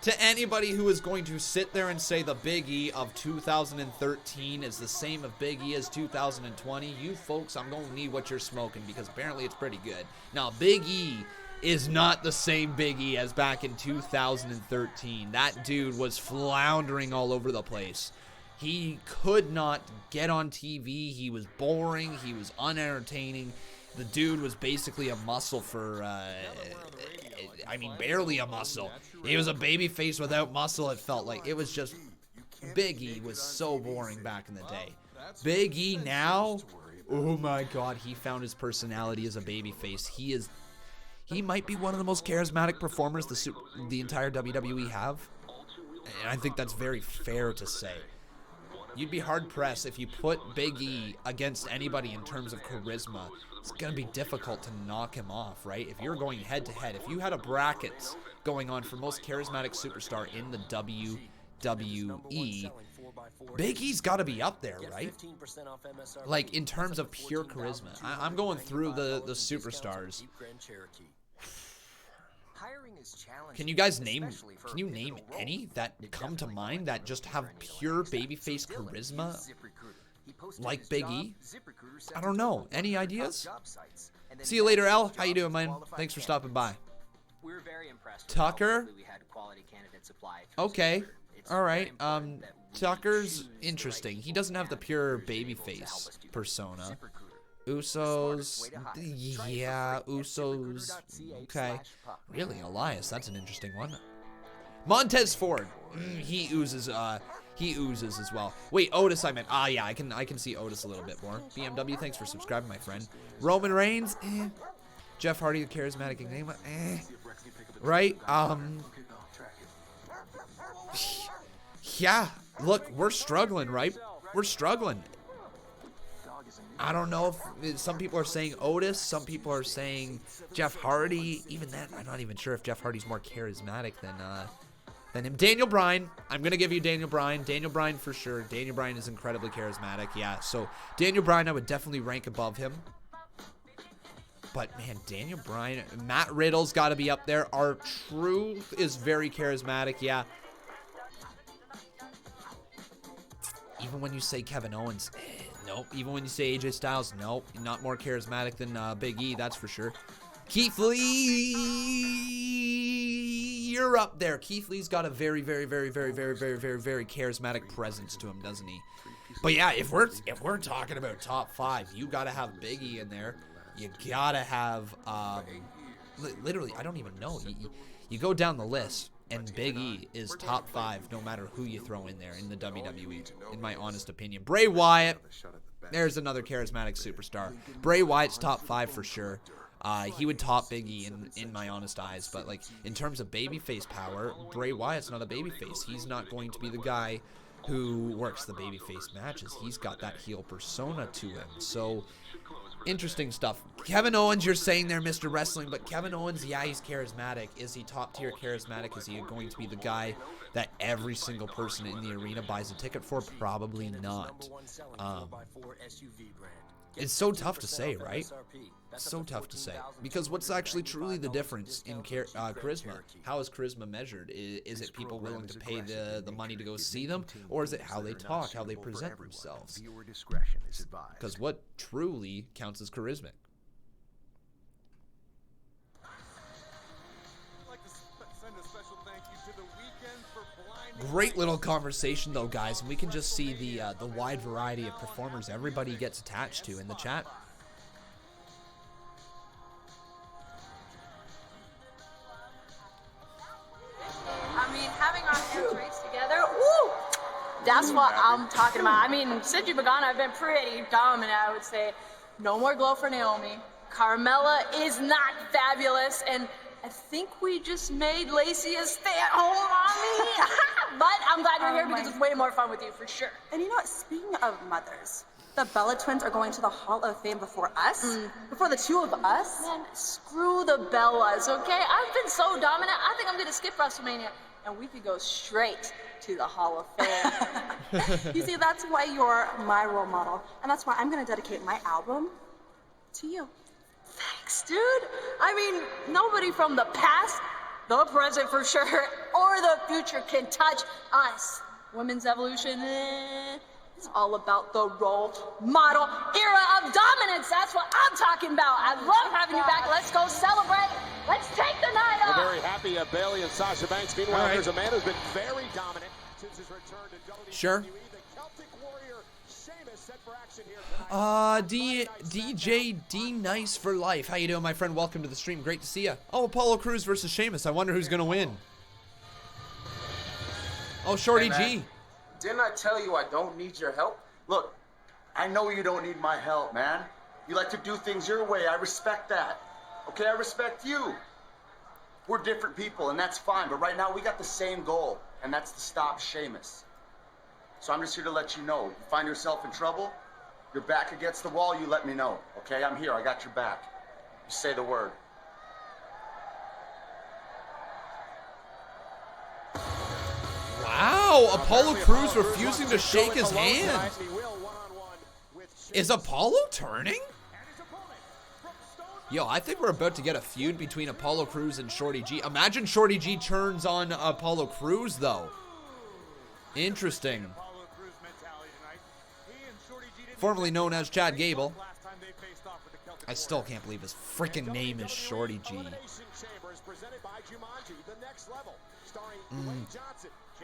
To anybody who is going to sit there and say the Big E of 2013 is the same of Big E as 2020, you folks, I'm going to need what you're smoking because apparently it's pretty good. Now, Big E is not the same Big E as back in 2013. That dude was floundering all over the place. He could not get on TV. He was boring. He was unentertaining. The dude was basically a muscle for, barely a muscle. He was a baby face without muscle, it felt like. It was just, Big E was so boring back in the day. Big E now, oh my God, he found his personality as a baby face. He might be one of the most charismatic performers the entire WWE have. And I think that's very fair to say. You'd be hard-pressed if you put Big E against anybody in terms of charisma. It's going to be difficult to knock him off, right? If you're going head-to-head, if you had a bracket going on for most charismatic superstar in the WWE, Big E's got to be up there, right? Like, in terms of pure charisma. I'm going through the superstars. Hiring is challenging. Can you guys name, especially for can you a name pivotal role. any that It come to definitely mind went that just well have for anyone pure except babyface Dylan charisma? used ZipRecruiter. He posted Like his Big job, E? ZipRecruiter sent I it don't to know. over Any 100 top ideas? job sites, and then See you later, matched Al. his How you job doing, with man? qualified Thanks for stopping by. candidates. We were very impressed with how Tucker? quickly we had quality candidate supply through Okay. ZipRecruiter. It's All very right. important that we Tucker's choose the interesting. right He doesn't have the people pure and who's able to help us babyface do that. persona. ZipRecruiter. Usos, Try it for yeah, free at Usos, okay. ZipRecruiter.ca/puck. Really, Elias, that's an interesting one. Montez Ford, he oozes as well. Wait, Otis I meant. Ah, yeah, I can see Otis a little bit more. BMW, thanks for subscribing, my friend. Roman Reigns, Jeff Hardy, the charismatic enigma, right? Yeah, look, we're struggling, right? We're struggling. I don't know if some people are saying Otis, some people are saying Jeff Hardy. Even then, I'm not even sure if Jeff Hardy's more charismatic than him. Daniel Bryan, I'm gonna give you Daniel Bryan. Daniel Bryan for sure. Daniel Bryan is incredibly charismatic. Yeah, so Daniel Bryan I would definitely rank above him. But man, Daniel Bryan, Matt Riddle's got to be up there. R-Truth is very charismatic. Yeah. Even when you say Kevin Owens, nope. Even when you say AJ Styles, nope. Not more charismatic than Big E, that's for sure. Keith Lee, you're up there. Keith Lee's got a very charismatic presence to him, doesn't he? But yeah, if we're talking about top 5, you gotta have Big E in there. You gotta have literally, I don't even know. You go down the list. And Big E is top 5 no matter who you throw in there in the WWE, in my honest opinion. Bray Wyatt, there's another charismatic superstar. Bray Wyatt's top 5 for sure. He would top Big E in my honest eyes. But like in terms of babyface power, Bray Wyatt's not a babyface. He's not going to be the guy who works the babyface matches. He's got that heel persona to him. So interesting stuff. Kevin Owens, you're saying there, Mr. Wrestling, but Kevin Owens, yeah, he's charismatic. Is he top tier charismatic? Is he going to be the guy that every single person in the arena buys a ticket for? Probably not. It's so tough to say, right? So tough to say. Because what's actually truly the difference in charisma? How is charisma measured? Is it people willing to pay the money to go see them? Or is it how they talk, how they present themselves? Because what truly counts as charismatic? Great little conversation though, guys, and we can just see the wide variety of performers everybody gets attached to in the chat. I mean, having our hands raised together, woo! That's what I'm talking about. I mean, since you've been gone, I've been pretty dominant, I would say. No more glow for Naomi. Carmella is not fabulous, and I think we just made Lacey a stay-at-home mommy. But I'm glad you're here because it's way more fun with you, for sure. And you know what? Speaking of mothers, the Bella twins are going to the Hall of Fame before us? Before the two of us? Man, screw the Bellas, okay? I've been so dominant, I think I'm going to skip WrestleMania, and we could go straight to the Hall of Fame. You see, that's why you're my role model, and that's why I'm going to dedicate my album to you. Thanks, dude. I mean, nobody from the past, the present for sure, or the future can touch us. Women's evolution, it's all about the role model era of dominance. That's what I'm talking about. I love having you back. Let's go celebrate. Let's take the night off. We're very happy Bayley and Sasha Banks. Meanwhile, there's a man who's been very dominant since his return to WWE. Sure. The Celtic Warrior, Sheamus, set for action here tonight. DJ D Nice for life. How you doing, my friend? Welcome to the stream. Great to see you. Oh, Apollo Crews versus Sheamus. I wonder who's gonna win. Oh, Shorty G. Didn't I tell you I don't need your help? Look, I know you don't need my help, man. You like to do things your way. I respect that. Okay, I respect you. We're different people, and that's fine. But right now, we got the same goal, and that's to stop Sheamus. So I'm just here to let you know. You find yourself in trouble, you're back against the wall, you let me know. Okay, I'm here. I got your back. You say the word. Wow, Apollo Crews refusing to shake his hand. Is Apollo turning? Yo, I think we're about to get a feud between Apollo Crews and Shorty G. Imagine Shorty G turns on Apollo Crews, though. Interesting. Formerly known as Chad Gable. I still can't believe his freaking name is Shorty G.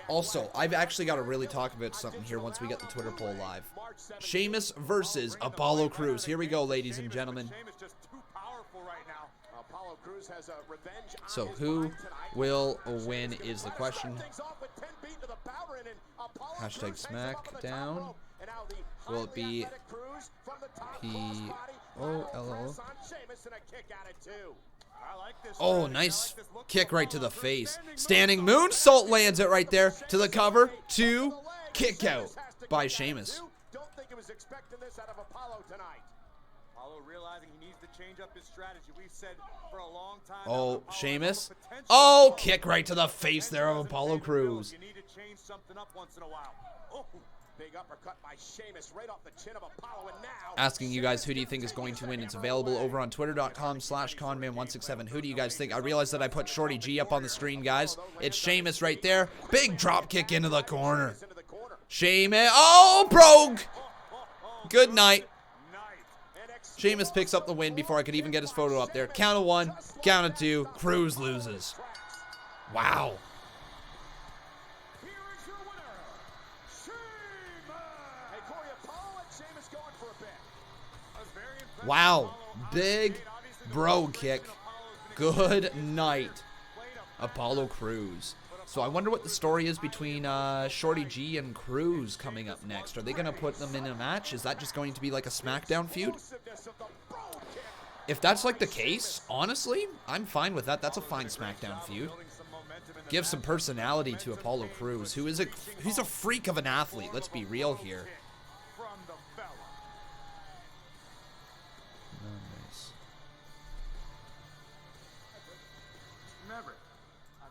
Also, I've actually got to really talk about something here once we get the Twitter poll live. Sheamus versus Apollo Crews. Here we go, ladies and gentlemen. So who will win is the question. Hashtag Smackdown. Will it be P-O-L-O? Oh, nice kick right to the face. Standing moonsault lands it right there to the cover. 2 kick out by Sheamus. Don't think it was expecting this out of Apollo tonight. Apollo realizing he needs to change up his strategy. We've said for a long time. Oh, Sheamus. Oh, kick right to the face there of Apollo Crews. You need to change something up once in a while. Oh, big uppercut by Sheamus right off the chin of Apollo, and now asking you guys, who do you think is going to win? It's available over on twitter.com/Conman167. Who do you guys think? I realized that I put Shorty G up on the screen, guys. It's Sheamus right there. Big drop kick into the corner. Sheamus. Oh, broke. Good night. Sheamus picks up the win before I could even get his photo up there. Count of 1, count of 2. Crews loses. Wow. Wow. Big bro kick. Good night, Apollo Crews. So I wonder what the story is between Shorty G and Crews coming up next. Are they going to put them in a match? Is that just going to be like a Smackdown feud? If that's like the case, honestly, I'm fine with that. That's a fine Smackdown feud. Give some personality to Apollo Crews, who is he's a freak of an athlete. Let's be real here. Nice. Maverick, I've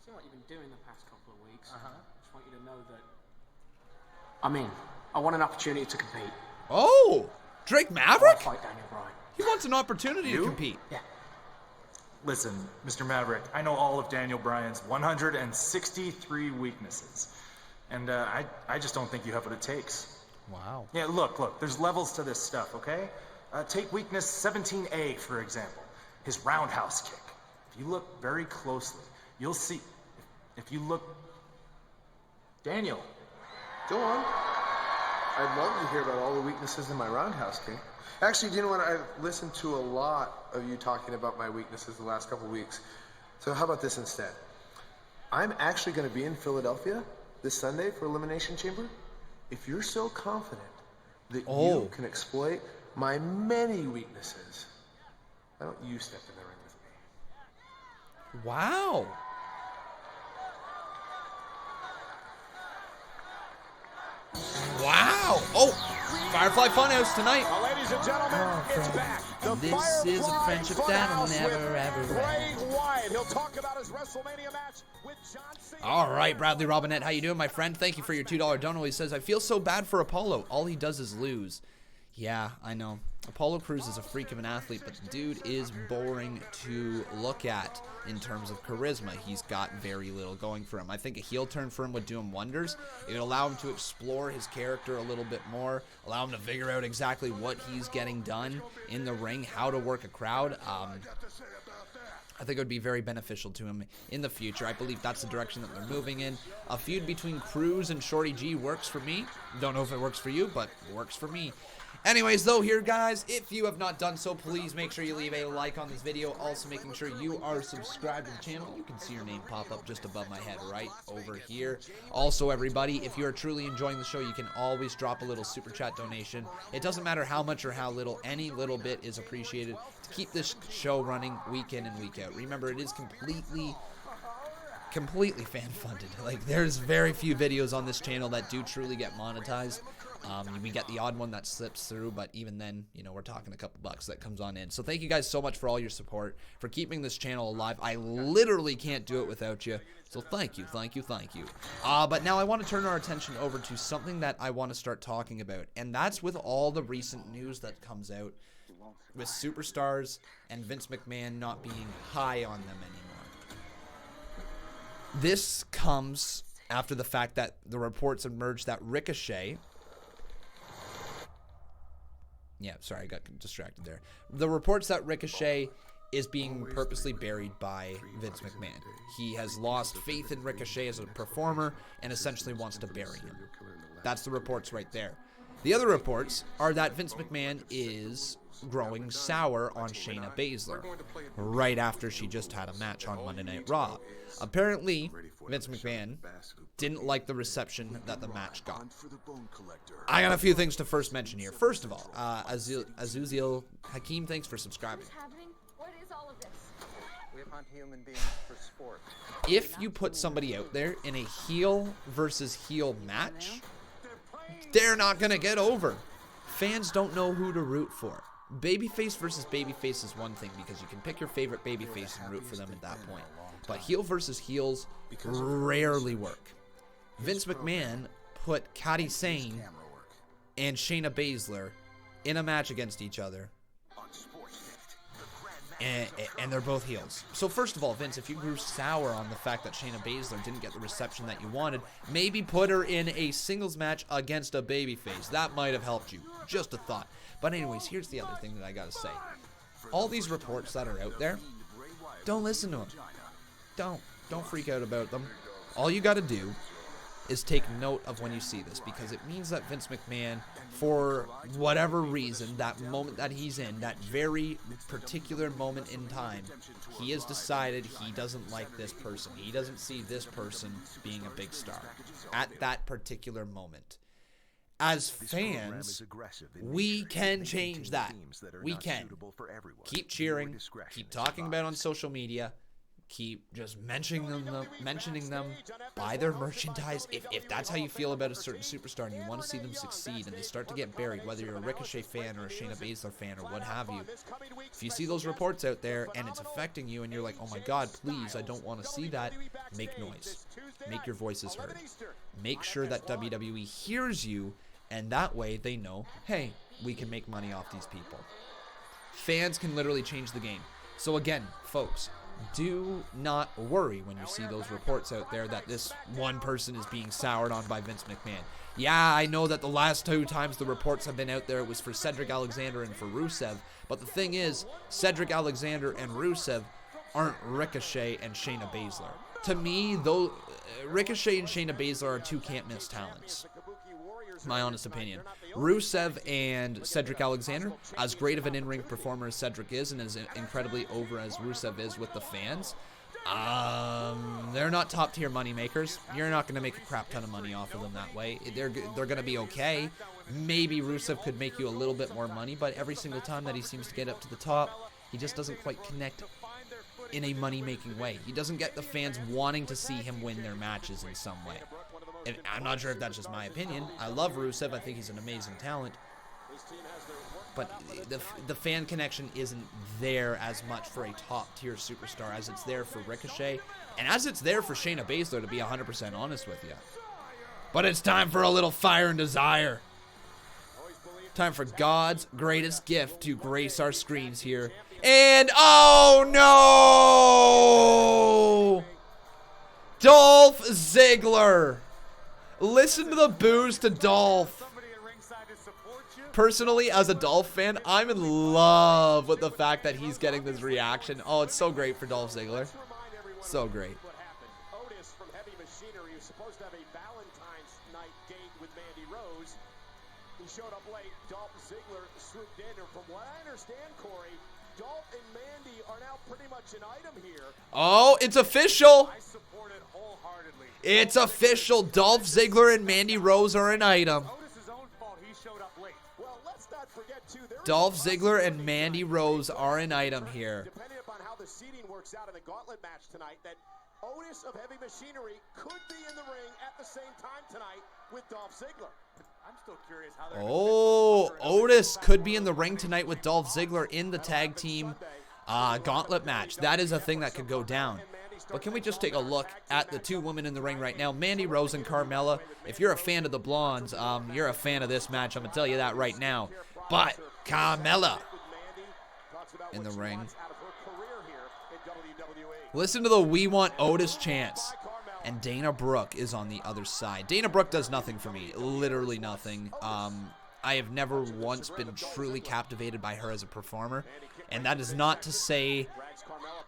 seen what you've been doing the past couple of weeks. Just want you to know that I want an opportunity to compete. Oh, Drake Maverick? Fight Daniel Bryan. He wants an opportunity to compete. Yeah. Listen, Mr. Maverick, I know all of Daniel Bryan's 163 weaknesses. And I just don't think you have what it takes. Wow. Yeah, look, there's levels to this stuff, okay? Take weakness 17A, for example. His roundhouse kick. If you look very closely, you'll see. If you look... Daniel. Go on. I'd love to hear about all the weaknesses in my roundhouse kick. Actually, do you know what? I've listened to a lot of you talking about my weaknesses the last couple weeks. So how about this instead? I'm actually going to be in Philadelphia this Sunday for Elimination Chamber. If you're so confident that you can exploit my many weaknesses, why don't you step in the ring with me? Wow. Wow. Oh, Firefly Fun House tonight. Well, ladies and gentlemen, it's back. This is a friendship that'll never ever end. Bray Wyatt. He'll talk about his WrestleMania match with John Cena. All right, Bradley Robinette, how you doing, my friend? Thank you for your $2 donor. He says, I feel so bad for Apollo. All he does is lose. Yeah, I know. Apollo Crews is a freak of an athlete, but the dude is boring to look at in terms of charisma. He's got very little going for him. I think a heel turn for him would do him wonders. It would allow him to explore his character a little bit more, allow him to figure out exactly what he's getting done in the ring, how to work a crowd. I think it would be very beneficial to him in the future. I believe that's the direction that they're moving in. A feud between Crews and Shorty G works for me. Don't know if it works for you, but works for me. Anyways, though, here, guys, if you have not done so, please make sure you leave a like on this video. Also, making sure you are subscribed to the channel. You can see your name pop up just above my head right over here. Also, everybody, if you are truly enjoying the show, you can always drop a little super chat donation. It doesn't matter how much or how little. Any little bit is appreciated to keep this show running week in and week out. Remember, it is completely fan-funded. Like, there's very few videos on this channel that do truly get monetized. We get the odd one that slips through, but even then, you know, we're talking a couple bucks that comes on in. So thank you guys so much for all your support, for keeping this channel alive. I literally can't do it without you. So thank you, thank you, thank you. But now I want to turn our attention over to something that I want to start talking about, and that's with all the recent news that comes out with superstars and Vince McMahon not being high on them anymore. This comes after the fact that the reports emerged that Ricochet... Yeah, sorry, I got distracted there. The reports that Ricochet is being purposely buried by Vince McMahon. He has lost faith in Ricochet as a performer and essentially wants to bury him. That's the reports right there. The other reports are that Vince McMahon is growing sour on Shayna Baszler right after she just had a match on Monday Night Raw. Apparently, Vince McMahon didn't like the reception that the match got. I got a few things to first mention here. First of all, Azuzil Hakim, thanks for subscribing. What is all of this? We hunt human beings for sport. If you put somebody out there in a heel versus heel match, they're not going to get over. Fans don't know who to root for. Babyface versus babyface is one thing because you can pick your favorite babyface and root for them at that point. But heel versus heels rarely work. Vince McMahon put Kairi Sane and Shayna Baszler in a match against each other. And they're both heels. So first of all, Vince, if you grew sour on the fact that Shayna Baszler didn't get the reception that you wanted, maybe put her in a singles match against a babyface. That might have helped you. Just a thought. But anyways, here's the other thing that I gotta say. All these reports that are out there, don't listen to them. Don't freak out about them. All you gotta do is take note of when you see this, because it means that Vince McMahon, for whatever reason, that moment that he's in, that very particular moment in time, he has decided he doesn't like this person. He doesn't see this person being a big star at that particular moment. As fans, we can change that. We can. Keep cheering, keep talking about it on social media, keep just mentioning them, buy their merchandise. If that's how you feel about a certain superstar and you want to see them succeed and they start to get buried, whether you're a Ricochet fan or a Shayna Baszler fan or what have you, if you see those reports out there and it's affecting you and you're like, oh my god, please, I don't want to see that, make noise. Make your voices heard. Make sure that WWE hears you, and that way they know, hey, we can make money off these people. Fans can literally change the game. So again, folks, do not worry when you see those reports out there that this one person is being soured on by Vince McMahon. Yeah, I know that the last 2 times the reports have been out there, it was for Cedric Alexander and for Rusev. But the thing is, Cedric Alexander and Rusev aren't Ricochet and Shayna Baszler. To me, though, Ricochet and Shayna Baszler are 2 can't-miss talents. My honest opinion. Rusev and Cedric Alexander, as great of an in-ring performer as Cedric is and as incredibly over as Rusev is with the fans, they're not top-tier money makers. You're not going to make a crap ton of money off of them that way. They're going to be okay. Maybe Rusev could make you a little bit more money, but every single time that he seems to get up to the top, he just doesn't quite connect in a money-making way. He doesn't get the fans wanting to see him win their matches in some way. And I'm not sure if that's just my opinion. I love Rusev. I think he's an amazing talent. But the fan connection isn't there as much for a top-tier superstar as it's there for Ricochet. And as it's there for Shayna Baszler, to be 100% honest with you. But it's time for a little fire and desire. Time for God's greatest gift to grace our screens here. And, oh no! Dolph Ziggler. Listen to the boos to Dolph. Personally, as a Dolph fan, I'm in love with the fact that he's getting this reaction. Oh, it's so great for Dolph Ziggler. So great. Otis from Heavy Machinery is supposed to have a Valentine's night date with Mandy Rose. He showed up late. Dolph Ziggler swooped in, and from what I understand, Corey, Dolph and Mandy are now pretty much an item here. Oh, it's official. I support it wholeheartedly. It's official. Dolph Ziggler and Mandy Rose are an item. Otis's own fault he showed up late. Well, let's not forget too. Dolph Ziggler and Mandy Rose are an item here. Depending upon how the seating works out in the Gauntlet match tonight, that Otis of Heavy Machinery could be in the ring at the same time tonight with Dolph Ziggler. I'm still curious how they're Oh, Otis could be in the ring tonight with Dolph Ziggler in the tag team Gauntlet match. That is a thing that could go down. But can we just take a look at the 2 women in the ring right now, Mandy Rose and Carmella? If you're a fan of the Blondes, you're a fan of this match. I'm going to tell you that right now. But Carmella, in the ring. Listen to the "We Want Otis" chants. And Dana Brooke is on the other side. Dana Brooke does nothing for me. Literally nothing. I have never once been truly captivated by her as a performer. And that is not to say,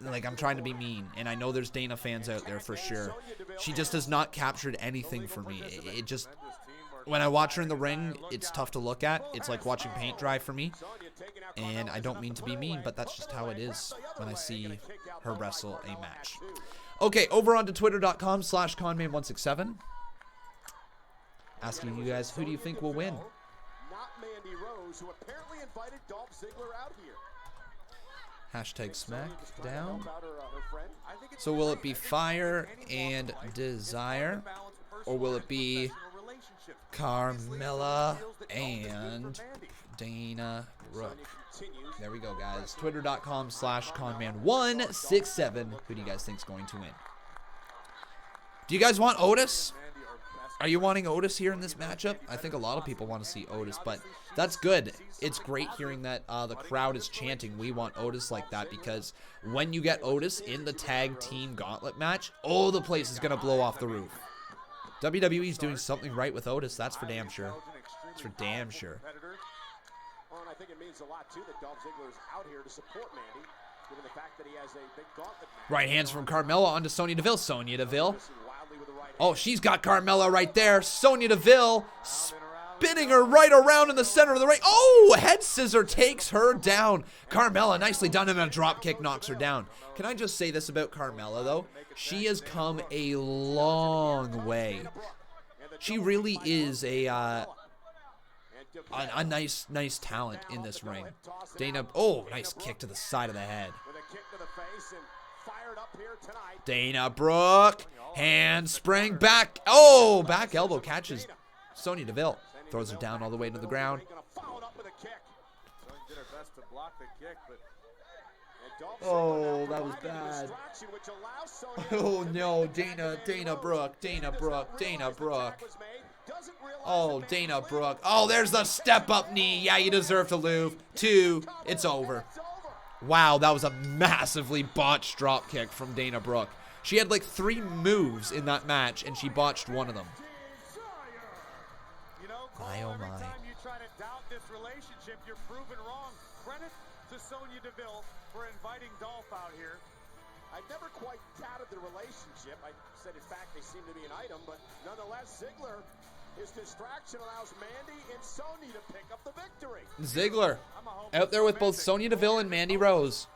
like, I'm trying to be mean. And I know there's Dana fans out there for sure. She just has not captured anything for me. It just, when I watch her in the ring, it's tough to look at. It's like watching paint dry for me. And I don't mean to be mean, but that's just how it is when I see her wrestle a match. Okay, over on to twitter.com/Conman167. Asking you guys, who do you think will win? Not Mandy Rose, who apparently invited Dolph Ziggler out here. Hashtag Smackdown. So will it be Fire and Desire? Or will it be Carmella and Dana Brooke? There we go, guys. Twitter.com/Conman167. Who do you guys think is going to win? Do you guys want Otis? Are you wanting Otis here in this matchup? I think a lot of people want to see Otis, but that's good. It's great hearing that the crowd is chanting, "We want Otis" like that, because when you get Otis in the tag team gauntlet match, oh, the place is going to blow off the roof. WWE's doing something right with Otis, that's for damn sure. That's for damn sure. I think it means a lot, too, that Dolph Ziggler is out here to support Mandy, given the fact that he has a big gauntlet match. Right hands from Carmella onto Sonya Deville. Sonya Deville. Oh, she's got Carmella right there. Sonya Deville spinning her right around in the center of the ring. Oh, head scissor takes her down. Carmella, nicely done, and a drop kick knocks her down. Can I just say this about Carmella, though? She has come a long way. She really is a nice talent in this ring. Dana, oh, nice kick to the side of the head. Dana Brooke, handspring back. Oh, back elbow catches Sonya Deville. Throws her down all the way to the ground. Oh, that was bad. Oh no, Dana Brooke. Oh, Dana Brooke. Oh, there's the step-up knee. Yeah, you deserve to lose. 2, it's over. Wow, that was a massively botched drop kick from Dana Brooke. She had like 3 moves in that match, and she botched one of them. My, oh my. Every time you try to doubt this relationship, you're proven wrong. Credit to Sonya Deville for inviting Dolph out here. I never quite doubted the relationship. I said, in fact, they seem to be an item, but nonetheless, Ziggler, his distraction allows Mandy and Sonya to pick up the victory. Ziggler out there with both Sonya Deville and Mandy Rose.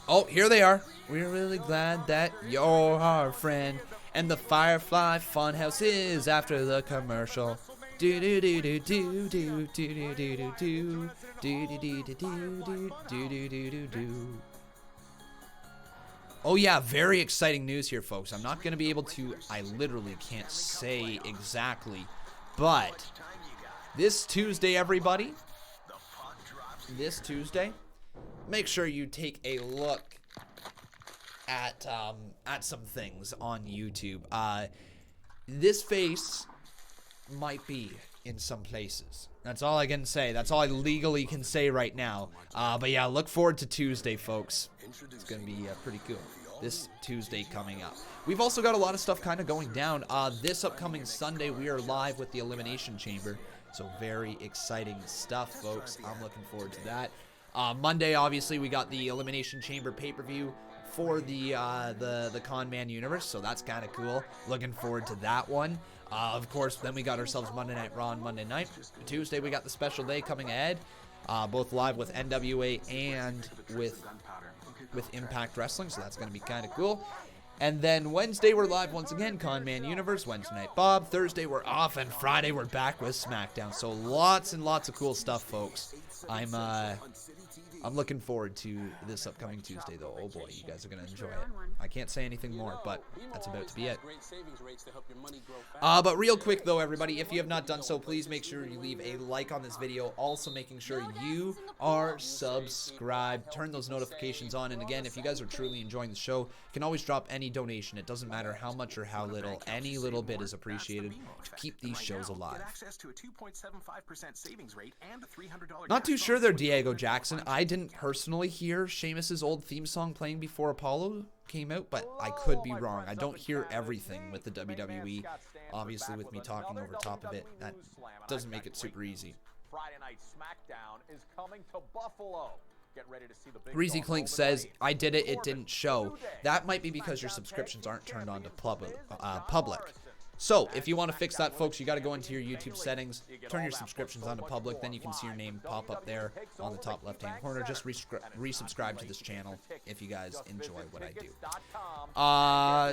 Oh, here they are. We're really glad that you're our friend. And the Firefly Fun House is after the commercial. Do do do do do do do do do do do do do do do do do do do. Oh yeah, very exciting news here, folks. I'm not going to be able to, I literally can't say exactly, but this Tuesday, everybody, this Tuesday, make sure you take a look at some things on YouTube. This face might be in some places. That's all I can say. That's all I legally can say right now. But yeah, look forward to Tuesday, folks. It's going to be pretty cool. This Tuesday coming up. We've also got a lot of stuff kind of going down. This upcoming Sunday, we are live with the Elimination Chamber. So very exciting stuff, folks. I'm looking forward to that. Monday, obviously, we got the Elimination Chamber pay-per-view for the Conman Universe, so that's kind of cool. Looking forward to that one. Of course, then we got ourselves Monday Night Raw on Monday night. Tuesday, we got the special day coming ahead, both live with NWA and with Impact Wrestling, so that's going to be kind of cool. And then Wednesday, we're live once again, Conman Universe, Wednesday Night Bob. Thursday, we're off, and Friday, we're back with Smackdown. So lots and lots of cool stuff, folks. I'm I'm looking forward to this upcoming Tuesday, though. Oh boy, you guys are going to enjoy it. I can't say anything more, but that's about to be it. But real quick, though, everybody, if you have not done so, please make sure you leave a like on this video. Also, making sure you are subscribed. Turn those notifications on. And again, if you guys are truly enjoying the show, you can always drop any donation. It doesn't matter how much or how little. Any little bit is appreciated to keep these shows alive. Not too sure there, Diego Jackson. I didn't personally hear Sheamus's old theme song playing before Apollo came out, but I could be wrong. I don't hear everything with the WWE. Obviously, with me talking over top of it, that doesn't make it super easy. Friday Night Smackdown is coming to Buffalo. Get ready to see the big Breezy Clink says, I did it, it didn't show. That might be because your subscriptions aren't turned on to public. So, if you want to fix that, folks, you got to go into your YouTube settings, turn your subscriptions on to public, then you can see your name pop up there on the top left-hand corner. Just resubscribe to this channel if you guys enjoy what I do.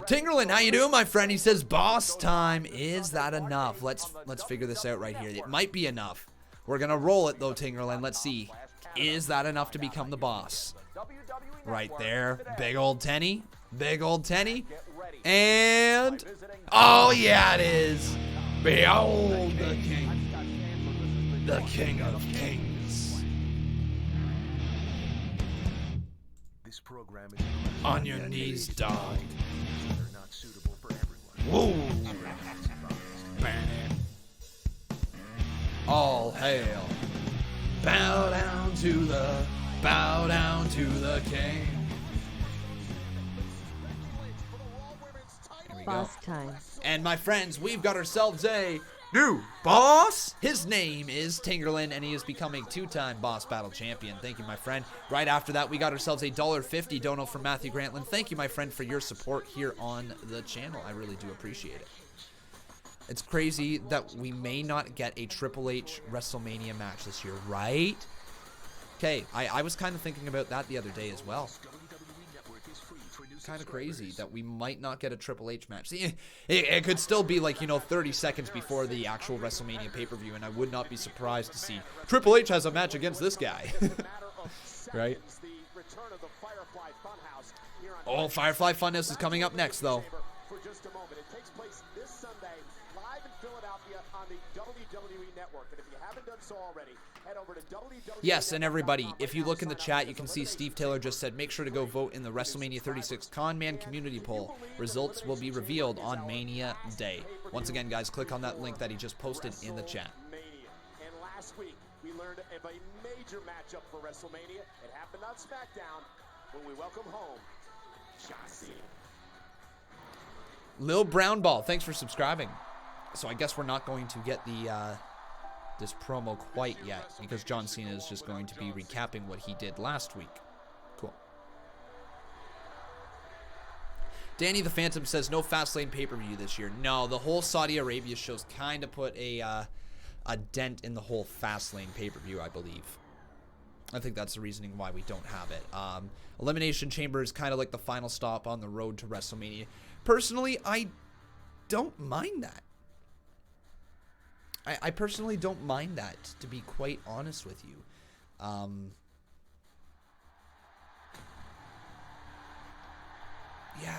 Tingerland, how you doing, my friend? He says, boss time. Is that enough? Let's figure this out right here. It might be enough. We're going to roll it, though, Tingerland. Let's see. Is that enough to become the boss? Right there. Big old Tenny. Big old Tenny. And, oh yeah, it is. Behold the king. The king of kings. This program is on your knees, dog. Whoa. All hail. Bow down to the king. Boss time. And my friends, we've got ourselves a new boss. His name is Tingerland, and he is becoming two-time boss battle champion. Thank you, my friend. Right after that, we got ourselves a $1.50 dono from Matthew Grantland. Thank you, my friend, for your support here on the channel. I really do appreciate it. It's crazy that we may not get a Triple H WrestleMania match this year, right? Okay, I was kind of thinking about that the other day as well. Kind of crazy that we might not get a Triple H match. See, it could still be like, 30 seconds before the actual WrestleMania pay-per-view, and I would not be surprised to see Triple H has a match against this guy. Right? Oh, Firefly Fun House is coming up next, though. For just a moment. It takes place this Sunday live in Philadelphia on the WWE Network. And if you haven't done so already, head over to WWE. Yes, and everybody, if you look in the chat, you can see Steve Taylor just said, make sure to go vote in the WrestleMania 36 Conman community poll. Results will be revealed on Mania Day. Once again, guys, click on that link that he just posted in the chat. And last week, we learned of a major matchup for WrestleMania. It happened on Smackdown when we welcome home John Cena. Lil Brown Ball, thanks for subscribing. So I guess we're not going to get the this promo quite yet, because John Cena is just going to be recapping what he did last week. Cool. Danny the Phantom says no Fastlane pay-per-view this year. No, the whole Saudi Arabia show's kind of put a dent in the whole Fastlane pay-per-view, I believe. I think that's the reasoning why we don't have it. Elimination Chamber is kind of like the final stop on the road to WrestleMania. Personally, I don't mind that. I personally don't mind that, to be quite honest with you. Yeah.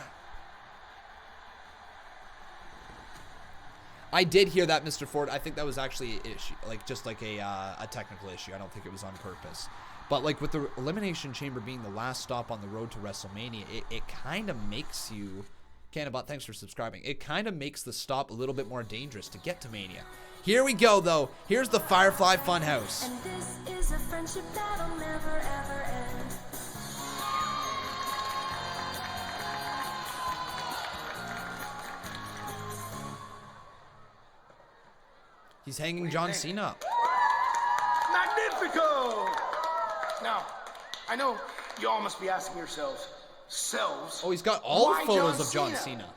I did hear that, Mr. Ford. I think that was actually an issue, like just like a technical issue. I don't think it was on purpose. But like with the Elimination Chamber being the last stop on the road to WrestleMania, it kind of makes you... Cannabot, thanks for subscribing. It kind of makes the stop a little bit more dangerous to get to Mania. Here we go, though. Here's the Firefly Fun House. And this is a friendship that'll never, ever end. He's hanging John Cena up. Magnifico! Now, I know you all must be asking yourselves, Oh, he's got all the photos of John Cena. I know.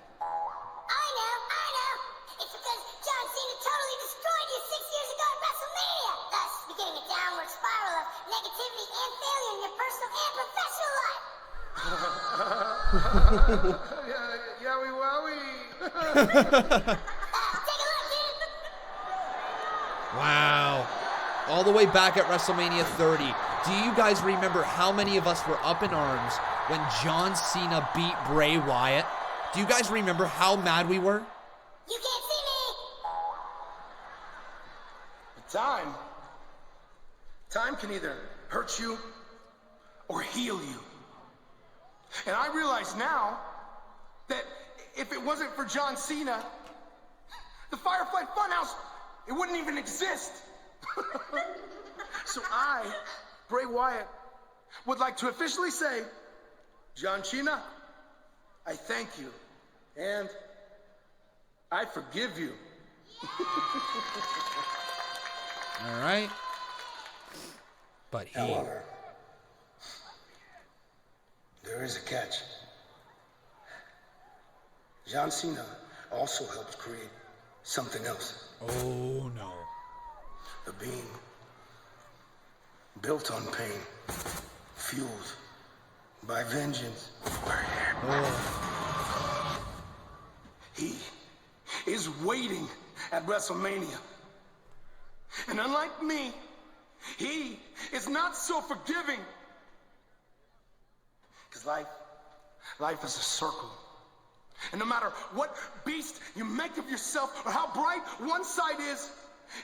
It's because John Cena totally destroyed you 6 years ago at WrestleMania, thus beginning a downward spiral of negativity and failure in your personal and professional life. Wow. All the way back at WrestleMania 30. Do you guys remember how many of us were up in arms when John Cena beat Bray Wyatt? Do you guys remember how mad we were? You can't see me! Time can either hurt you or heal you. And I realize now that if it wasn't for John Cena, the Firefly Fun House, it wouldn't even exist. So I, Bray Wyatt, would like to officially say, John Cena, I thank you. And I forgive you. All right. But he... However, there is a catch. John Cena also helped create something else. Oh, no. A being built on pain, fueled by vengeance. He is waiting at WrestleMania. And unlike me, he is not so forgiving. Because life is a circle. And no matter what beast you make of yourself or how bright one side is,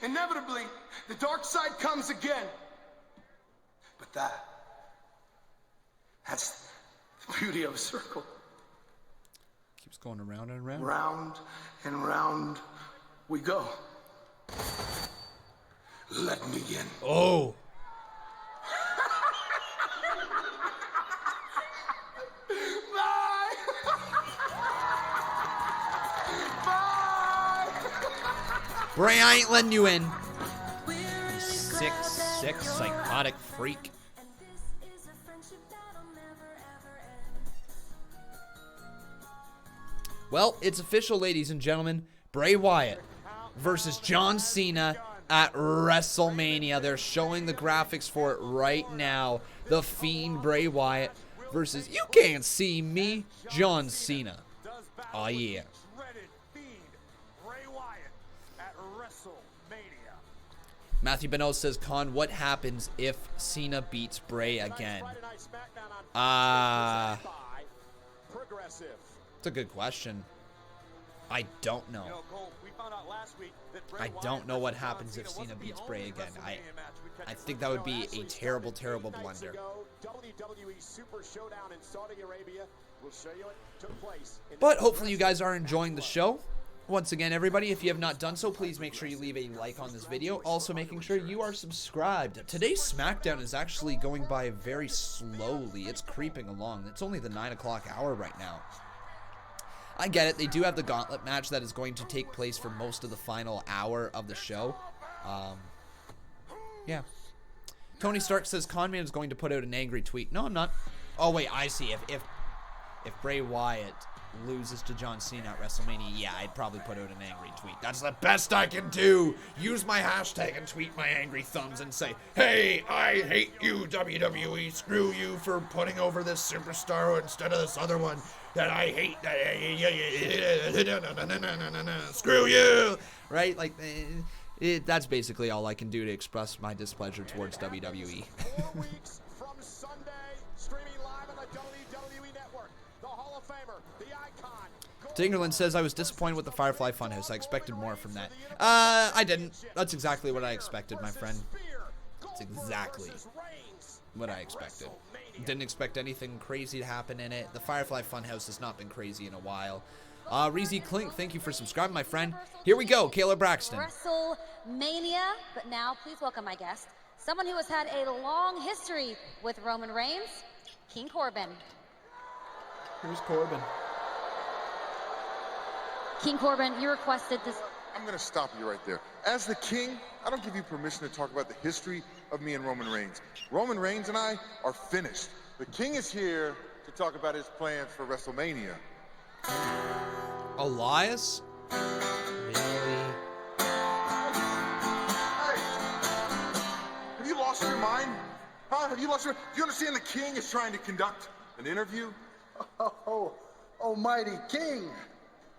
inevitably the dark side comes again. But that's the beauty of a circle. Keeps going around and around. Round and round we go. Let me in. Oh. Bye. Bye. Bray, I ain't letting you in. You sick, psychotic freak. Well, it's official, ladies and gentlemen. Bray Wyatt versus John Cena at WrestleMania. They're showing the graphics for it right now. The Fiend Bray Wyatt versus, you can't see me, John Cena. Oh, yeah. Matthew Benoit says, Con, what happens if Cena beats Bray again? It's a good question. I don't know. I don't know what happens if Cena beats Bray again. I think that would be a terrible, terrible blunder. But hopefully you guys are enjoying the show. Once again, everybody, if you have not done so, please make sure you leave a like on this video. Also, making sure you are subscribed. Today's SmackDown is actually going by very slowly. It's creeping along. It's only the 9 o'clock hour right now. I get it. They do have the Gauntlet match that is going to take place for most of the final hour of the show. Yeah. Tony Stark says Conman is going to put out an angry tweet. No, I'm not. Oh, wait, I see. If Bray Wyatt loses to John Cena at WrestleMania, yeah, I'd probably put out an angry tweet. That's the best I can do. Use my hashtag and tweet my angry thumbs and say, hey, I hate you, WWE. Screw you for putting over this superstar instead of this other one that I hate. Screw you. Right? Like, that's basically all I can do to express my displeasure towards WWE. Tingerland says, I was disappointed with the Firefly Fun House. I expected more from that. I didn't. That's exactly what I expected, my friend. That's exactly what I expected. Didn't expect anything crazy to happen in it. The Firefly Fun House has not been crazy in a while. Reezy Clink, thank you for subscribing, my friend. Here we go, Kayla Braxton. WrestleMania, but now please welcome my guest, someone who has had a long history with Roman Reigns, King Corbin. Here's Corbin. King Corbin, you requested this. I'm going to stop you right there. As the king, I don't give you permission to talk about the history of me and Roman Reigns. Roman Reigns and I are finished. The king is here to talk about his plans for WrestleMania. Elias? Really? Hey, have you lost your mind? Huh? Have you lost your mind? Do you understand the king is trying to conduct an interview? Oh, almighty king.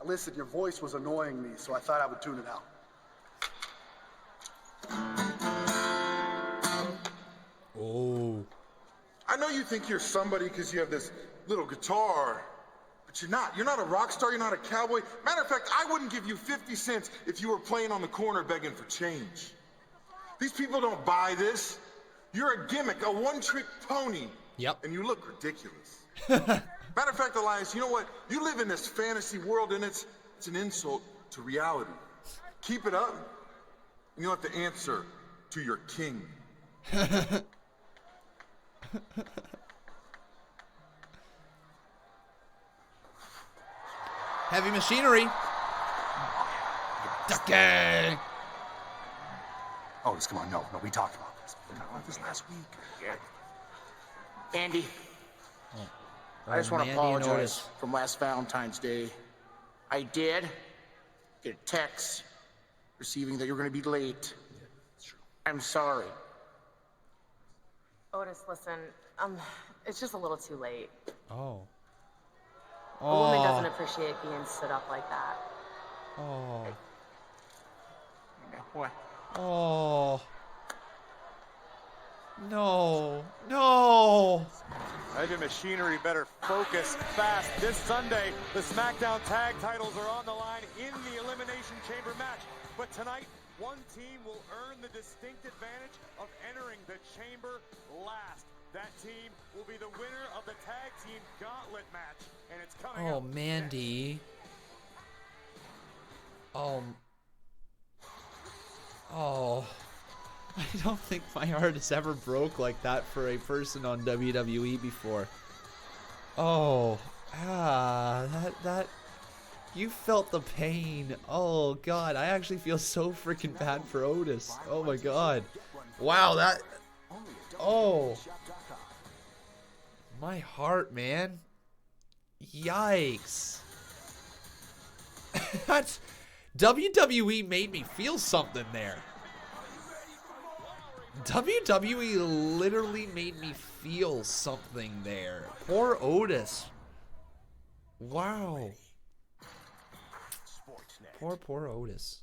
Listen, your voice was annoying me, so I thought I would tune it out. Oh. I know you think you're somebody because you have this little guitar, but you're not. You're not a rock star. You're not a cowboy. Matter of fact, I wouldn't give you 50 cents if you were playing on the corner begging for change. These people don't buy this. You're a gimmick, a one-trick pony. Yep. And you look ridiculous. Matter of fact, Elias, you know what? You live in this fantasy world, and it's an insult to reality. Keep it up, and you'll have to answer to your king. Heavy machinery. Ducky. Oh, come on, no, we talked about this. We talked about this last week. Yeah. Andy, I just want to Mandy and apologize Otis. from last Valentine's Day. I did get a text receiving that you're going to be late. I'm sorry. Otis, listen, it's just a little too late. Oh. A woman doesn't appreciate being stood up like that. Oh. What? Oh. No. No. Heavy machinery better focus fast. This Sunday, the Smackdown tag titles are on the line in the Elimination Chamber match. But tonight, one team will earn the distinct advantage of entering the chamber last. That team will be the winner of the tag team Gauntlet match. And it's coming Oh, up Mandy. Oh. Oh. I don't think my heart has ever broke like that for a person on WWE before. Oh. That. You felt the pain. Oh, God. I actually feel so freaking bad for Otis. Oh, my God. Wow, that. Oh. My heart, man. Yikes. That's. WWE made me feel something there. WWE literally made me feel something there. Poor Otis. Wow. Poor Otis.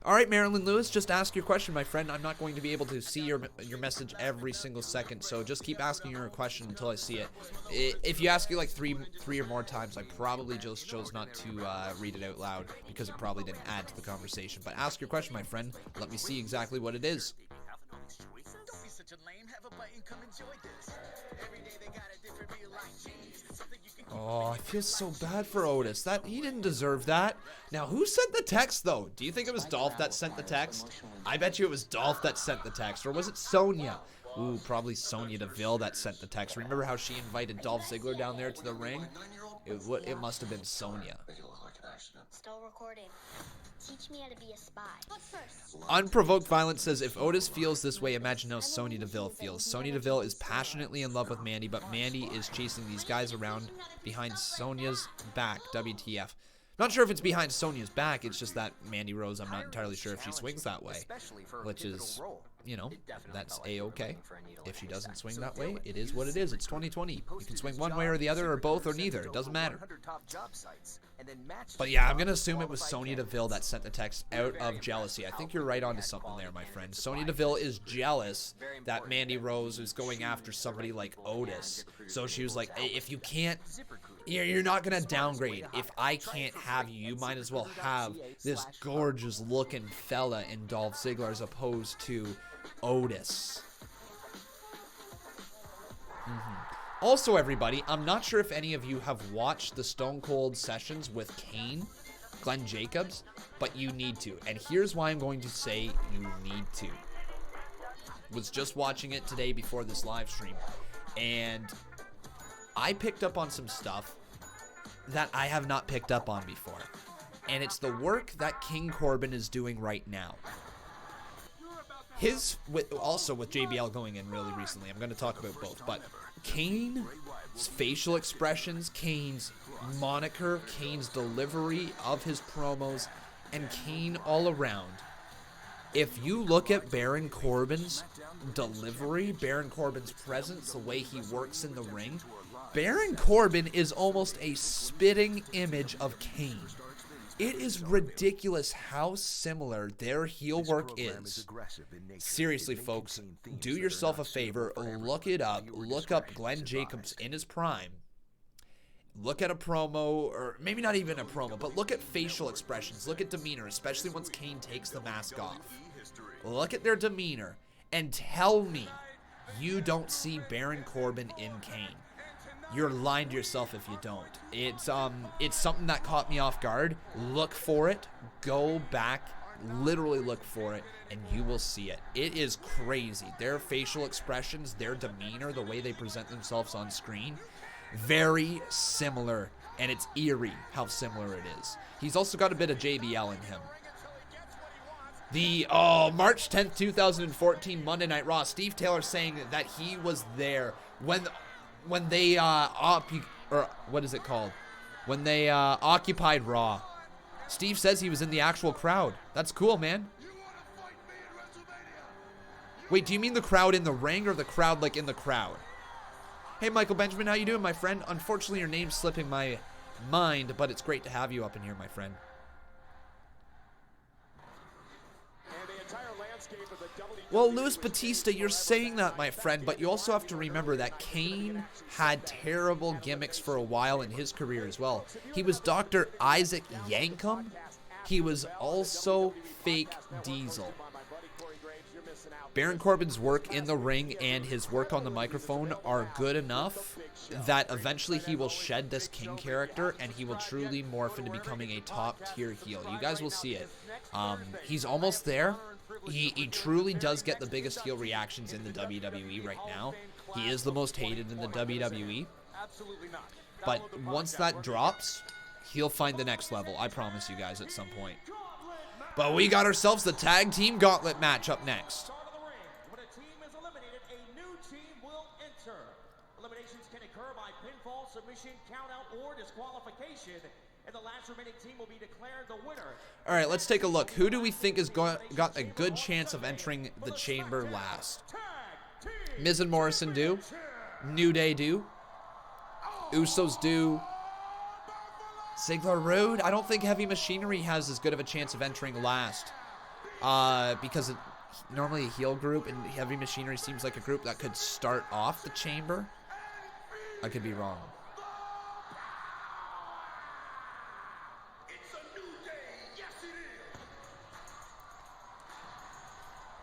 All right, Marilyn Lewis, just ask your question, my friend. I'm not going to be able to see your message every single second, so just keep asking your question until I see it. If you ask it like three or more times, I probably just chose not to read it out loud because it probably didn't add to the conversation. But ask your question, my friend. Let me see exactly what it is. Don't be such a lame. Have a bite and come enjoy this. Every day they got a different meal like cheese. Something you can Oh, I feel so bad for Otis. He didn't deserve that. Now, who sent the text, though? Do you think it was Dolph that sent the text? I bet you it was Dolph that sent the text. Or was it Sonya? Ooh, probably Sonya Deville that sent the text. Remember how she invited Dolph Ziggler down there to the ring? It must have been Sonya. Still recording. Teach me how to be a spy. But first, Unprovoked Violence says, if Otis feels this way, imagine how Sonya Deville feels. Sonya Deville is passionately in love with Mandy, but Mandy is chasing these guys around behind Sonya's back. WTF. Not sure if it's behind Sonya's back, it's just that Mandy Rose, I'm not entirely sure if she swings that way. Which is, you know, that's A-okay. If she doesn't swing that way, it is what it is. It's 2020. You can swing one way or the other, or both, or neither. It doesn't matter. But yeah, I'm going to assume it was Sonya Deville that sent the text out of jealousy. I think you're right onto something there, my friend. Sonya Deville is jealous that Mandy Rose is going after somebody like Otis. So she was like, hey, if you can't, you're not going to downgrade. If I can't have you, you might as well have this gorgeous looking fella in Dolph Ziggler as opposed to Otis. Also, everybody, I'm not sure if any of you have watched the Stone Cold sessions with Glenn Jacobs, but you need to. And here's why I'm going to say you need to. Was just watching it today before this live stream, and I picked up on some stuff that I have not picked up on before. And it's the work that King Corbin is doing right now. Also with JBL going in really recently. I'm going to talk about both, but Kane's facial expressions, Kane's moniker, Kane's delivery of his promos, and Kane all around. If you look at Baron Corbin's delivery, Baron Corbin's presence, the way he works in the ring, Baron Corbin is almost a spitting image of Kane. It is ridiculous how similar their heel work is. Seriously, folks, do yourself a favor, look it up. Look up Glenn Jacobs in his prime. Look at a promo, or maybe not even a promo, but look at facial expressions. Look at demeanor, especially once Kane takes the mask off. Look at their demeanor and tell me you don't see Baron Corbin in Kane. You're lying to yourself if you don't. It's something that caught me off guard. Look for it. Go back. Literally look for it, and you will see it. It is crazy. Their facial expressions, their demeanor, the way they present themselves on screen, very similar, and it's eerie how similar it is. He's also got a bit of JBL in him. The March 10th, 2014 Monday Night Raw. Steve Taylor saying that he was there when they when they occupied Raw. Steve says he was in the actual crowd. That's cool, man. Wait, do you mean the crowd in the ring or the crowd like in the crowd? Hey, Michael Benjamin, how you doing, my friend? Unfortunately, your name's slipping my mind, but it's great to have you up in here, my friend. Well, Luis Batista, you're saying that, my friend, but you also have to remember that Kane had terrible gimmicks for a while in his career as well. He was Dr. Isaac Yankem. He was also Fake Diesel. Baron Corbin's work in the ring and his work on the microphone are good enough that eventually he will shed this King character and he will truly morph into becoming a top-tier heel. You guys will see it. He's almost there. He truly does get the biggest heel reactions in the WWE right now. He is the most hated in the WWE. But once that drops, he'll find the next level. I promise you guys at some point. But we got ourselves the tag team gauntlet match up next. When a team is eliminated, a new team will enter. Eliminations can occur by pinfall, submission, countout, or disqualification. And the last remaining team will be declared the winner. All right, let's take a look. Who do we think has got a good chance of entering the chamber last? Miz and Morrison do. New Day do. Usos do. Ziggler, Rude. I don't think Heavy Machinery has as good of a chance of entering last. Because normally a heel group, and Heavy Machinery seems like a group that could start off the chamber. I could be wrong.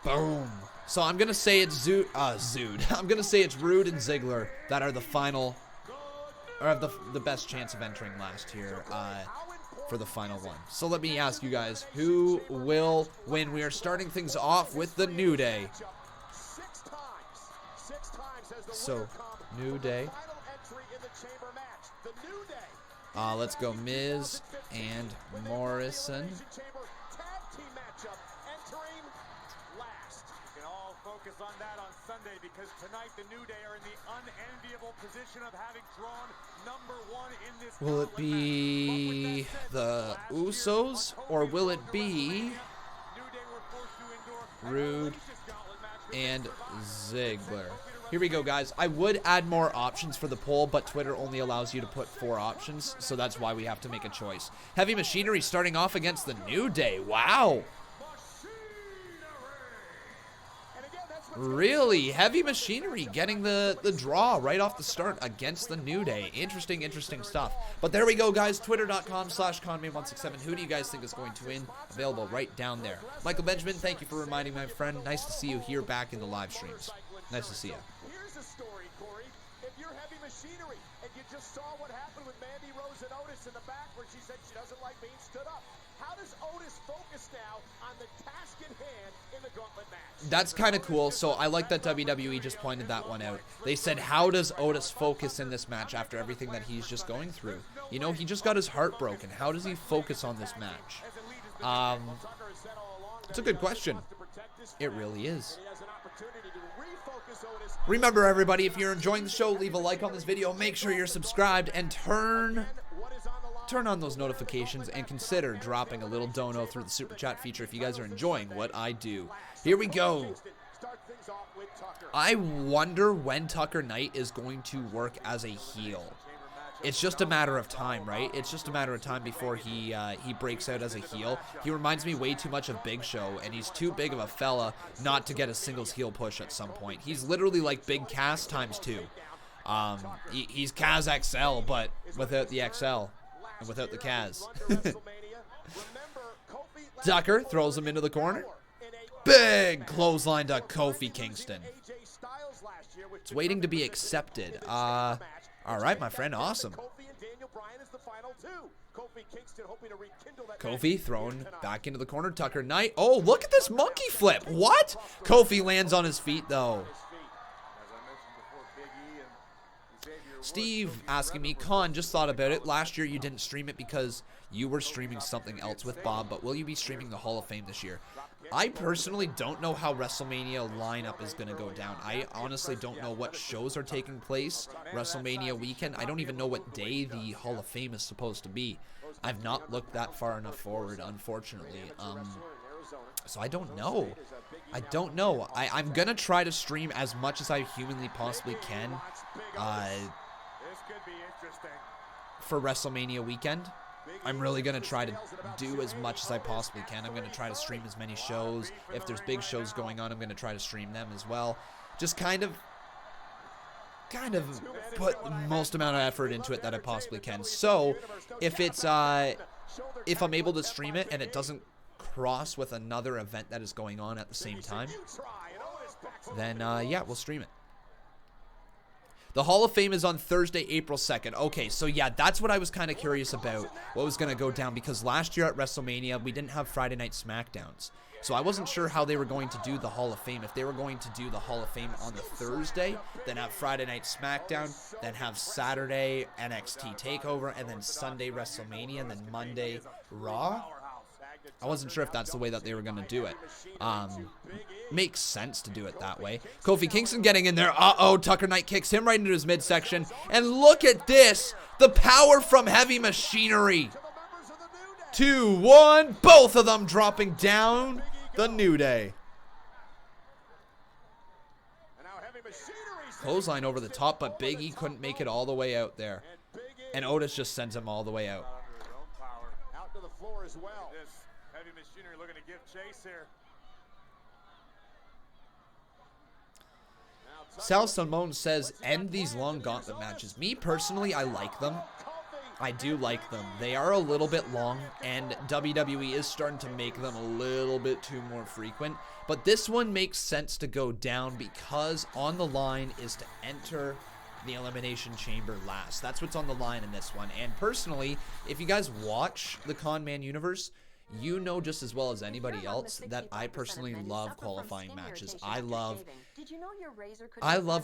Boom. So I'm going to say it's I'm going to say it's Rude and Ziggler that are the final, or have the best chance of entering last here for the final one. So let me ask you guys, who will win? We are starting things off with the New Day. So, New Day. Let's go Miz and Morrison. Focus on that on Sunday, because tonight the New Day are in the unenviable position of having drawn #1 in this. Will it be the Usos or will it be Rude and Ziggler? Here we go, guys. I would add more options for the poll, but Twitter only allows you to put 4 options, so that's why we have to make a choice. Heavy Machinery starting off against the New Day. Wow. Really? Heavy Machinery getting the draw right off the start against the New Day. Interesting stuff. But there we go, guys. Twitter.com/Conman167. Who do you guys think is going to win? Available right down there. Michael Benjamin, thank you for reminding my friend. Nice to see you here back in the live streams. Nice to see you. Here's a story, Corey. If you're Heavy Machinery and you just saw what happened with Mandy Rose and Otis in the back where she said she doesn't like being stood up, how does Otis focus now on the task at hand in the gauntlet match? That's kind of cool. So I like that WWE just pointed that one out. They said, how does Otis focus in this match after everything that he's just going through? You know, he just got his heart broken. How does he focus on this match? It's a good question. It really is. Remember, everybody, if you're enjoying the show, leave a like on this video. Make sure you're subscribed and turn on those notifications and consider dropping a little dono through the super chat feature if you guys are enjoying what I do. Here we go. I wonder when Tucker Knight is going to work as a heel. it's just a matter of time, right? It's just a matter of time before he breaks out as a heel. He reminds me way too much of Big Show, and he's too big of a fella not to get a singles heel push at some point. He's literally like Big Cass times 2. He's Kaz XL, but without the XL and without the Kaz. Tucker throws him into the corner. Big clothesline to Kofi Kingston. It's waiting to be accepted. All right, my friend. Awesome. Kofi thrown back into the corner. Tucker Knight. Oh, look at this monkey flip. What? Kofi lands on his feet, though. Steve asking me, Con, just thought about it. Last year you didn't stream it because you were streaming something else with Bob, but will you be streaming the Hall of Fame this year? I personally don't know how WrestleMania lineup is going to go down. I honestly don't know what shows are taking place WrestleMania weekend. I don't even know what day the Hall of Fame is supposed to be. I've not looked that far enough forward, unfortunately. So I don't know. I'm going to try to stream as much as I humanly possibly can for WrestleMania weekend. I'm really going to try to do as much as I possibly can. I'm going to try to stream as many shows. If there's big shows going on, I'm going to try to stream them as well. Just kind of put the most amount of effort into it that I possibly can. So if it's if I'm able to stream it and it doesn't cross with another event that is going on at the same time, then yeah, we'll stream it. The Hall of Fame is on Thursday, April 2nd. Okay, so yeah, that's what I was kind of curious about, what was going to go down, because last year at WrestleMania, we didn't have Friday Night Smackdowns. So I wasn't sure how they were going to do the Hall of Fame. If they were going to do the Hall of Fame on the Thursday, then have Friday Night Smackdown, then have Saturday NXT TakeOver, and then Sunday WrestleMania, and then Monday Raw. I wasn't sure if that's the way that they were going to do it. Makes sense to do it that way. Kofi Kingston getting in there. Uh-oh, Tucker Knight kicks him right into his midsection. And look at this. The power from Heavy Machinery. 2, 1. Both of them dropping down the New Day. Clothesline over the top, but Big E couldn't make it all the way out there. And Otis just sends him all the way out. Out to the floor as well. This Heavy Machinery looking to give chase here. Sal Simone says, end these long gauntlet matches. Me, personally, I like them. I do like them. They are a little bit long, and WWE is starting to make them a little bit too more frequent. But this one makes sense to go down because on the line is to enter the Elimination Chamber last. That's what's on the line in this one. And personally, if you guys watch the Conman Universe, you know just as well as anybody else that I personally love qualifying matches. I love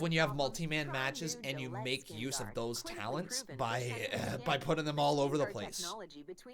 when you have multi-man matches and you make use of those talents by putting them all over the place,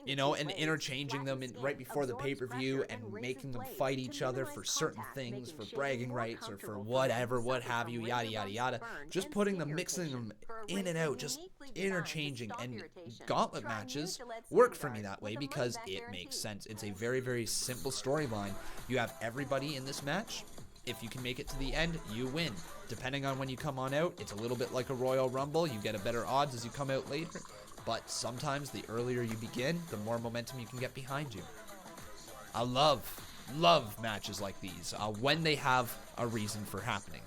you know, and interchanging them right before the pay-per-view and making them fight each other for certain things, for bragging rights or for whatever, what have you, yada yada yada. Just putting them, mixing them in and out, just interchanging, and gauntlet matches work for me that way because it makes sense. It's a very, very simple storyline. You have everybody in this match. If you can make it to the end, you win. Depending on when you come on out, it's a little bit like a Royal Rumble. You get a better odds as you come out later. But sometimes the earlier you begin, the more momentum you can get behind you. I love matches like these when they have a reason for happening.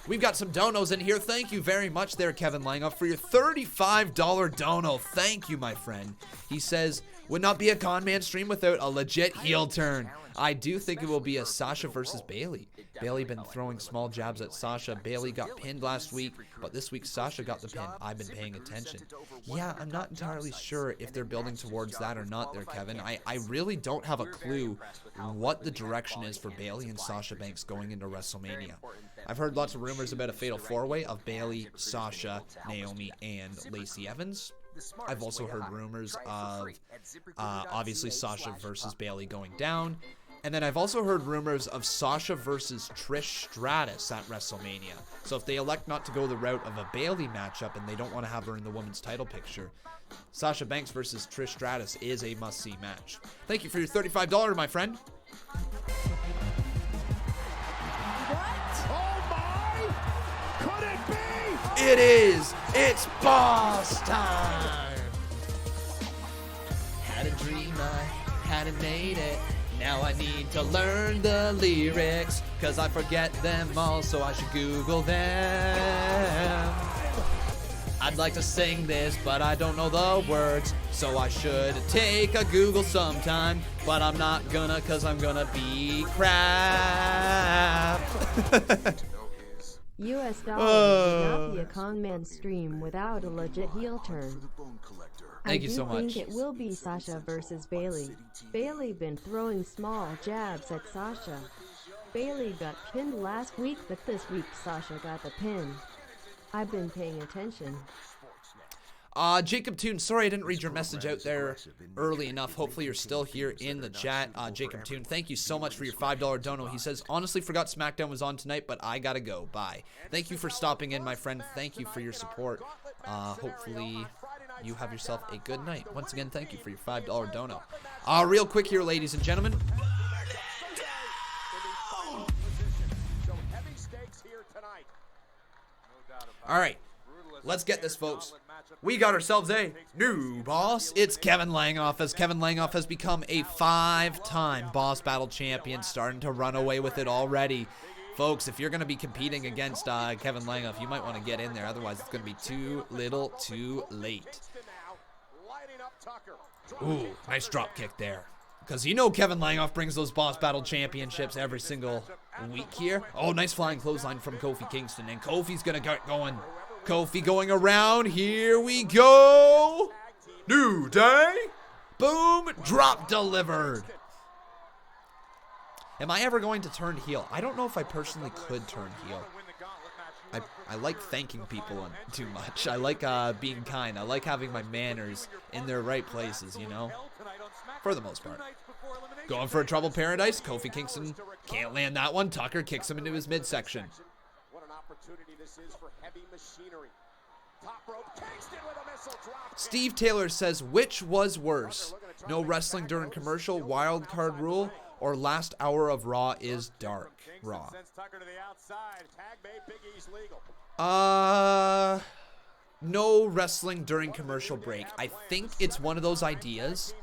We've got some donos in here. Thank you very much there, Kevin Langoff, for your $35 dono. Thank you, my friend. He says, would not be a Conman stream without a legit heel turn. I do think it will be a Sasha versus Bayley. Bayley been throwing small jabs at Sasha. Bayley got pinned last week, but this week Sasha got the pin. I've been paying attention. Yeah, I'm not entirely sure if they're building towards that or not there, Kevin. I really don't have a clue what the direction is for Bayley and Sasha Banks going into WrestleMania. I've heard lots of rumors about a fatal four-way of Bayley, Sasha, Naomi, and Lacey Evans. I've also heard rumors of obviously Sasha versus Bayley going down. And then I've also heard rumors of Sasha versus Trish Stratus at WrestleMania. So if they elect not to go the route of a Bayley matchup and they don't want to have her in the women's title picture, Sasha Banks versus Trish Stratus is a must-see match. Thank you for your $35, my friend. it is. It's boss time. Had a dream, I hadn't made it. Now I need to learn the lyrics, cause I forget them all, so I should Google them. I'd like to sing this, but I don't know the words, so I should take a Google sometime, but I'm not gonna, cause I'm gonna be crap. US dollars would not be a Conman stream without a legit heel turn. Thank you so much. I do think it will be Sasha versus Bayley. Bayley been throwing small jabs at Sasha. Bayley got pinned last week, but this week Sasha got the pin. I've been paying attention. Jacob Toon, sorry I didn't read your message out there early enough. Hopefully you're still here in the chat. Jacob Toon, thank you so much for your $5 dono. He says, honestly forgot SmackDown was on tonight, but I gotta go. Bye. Thank you for stopping in, my friend. Thank you for your support. Hopefully you have yourself a good night. Once again, thank you for your $5 dono. Real quick here, ladies and gentlemen. All right, let's get this, folks. We got ourselves a new boss. It's Kevin Langoff, as Kevin Langoff has become a 5-time Boss Battle champion, starting to run away with it already. Folks, if you're going to be competing against Kevin Langoff, you might want to get in there. Otherwise, it's going to be too little too late. Ooh, nice drop kick there. Because you know Kevin Langoff brings those Boss Battle championships every single week here. Oh, nice flying clothesline from Kofi Kingston. And Kofi's going to get going. Kofi going around. Here we go. New Day. Boom. Drop delivered. Am I ever going to turn heel? I don't know if I personally could turn heel. I like thanking people too much. I like being kind. I like having my manners in their right places, you know? For the most part. Going for a Trouble Paradise. Kofi Kingston can't land that one. Tucker kicks him into his midsection. What an opportunity this is for heavy machinery. Top rope, Kingston with a missile drop. Steve Taylor says, which was worse? No wrestling during commercial, wild card rule, or last hour of Raw is dark? Raw. No wrestling during commercial break. I think it's one of those ideas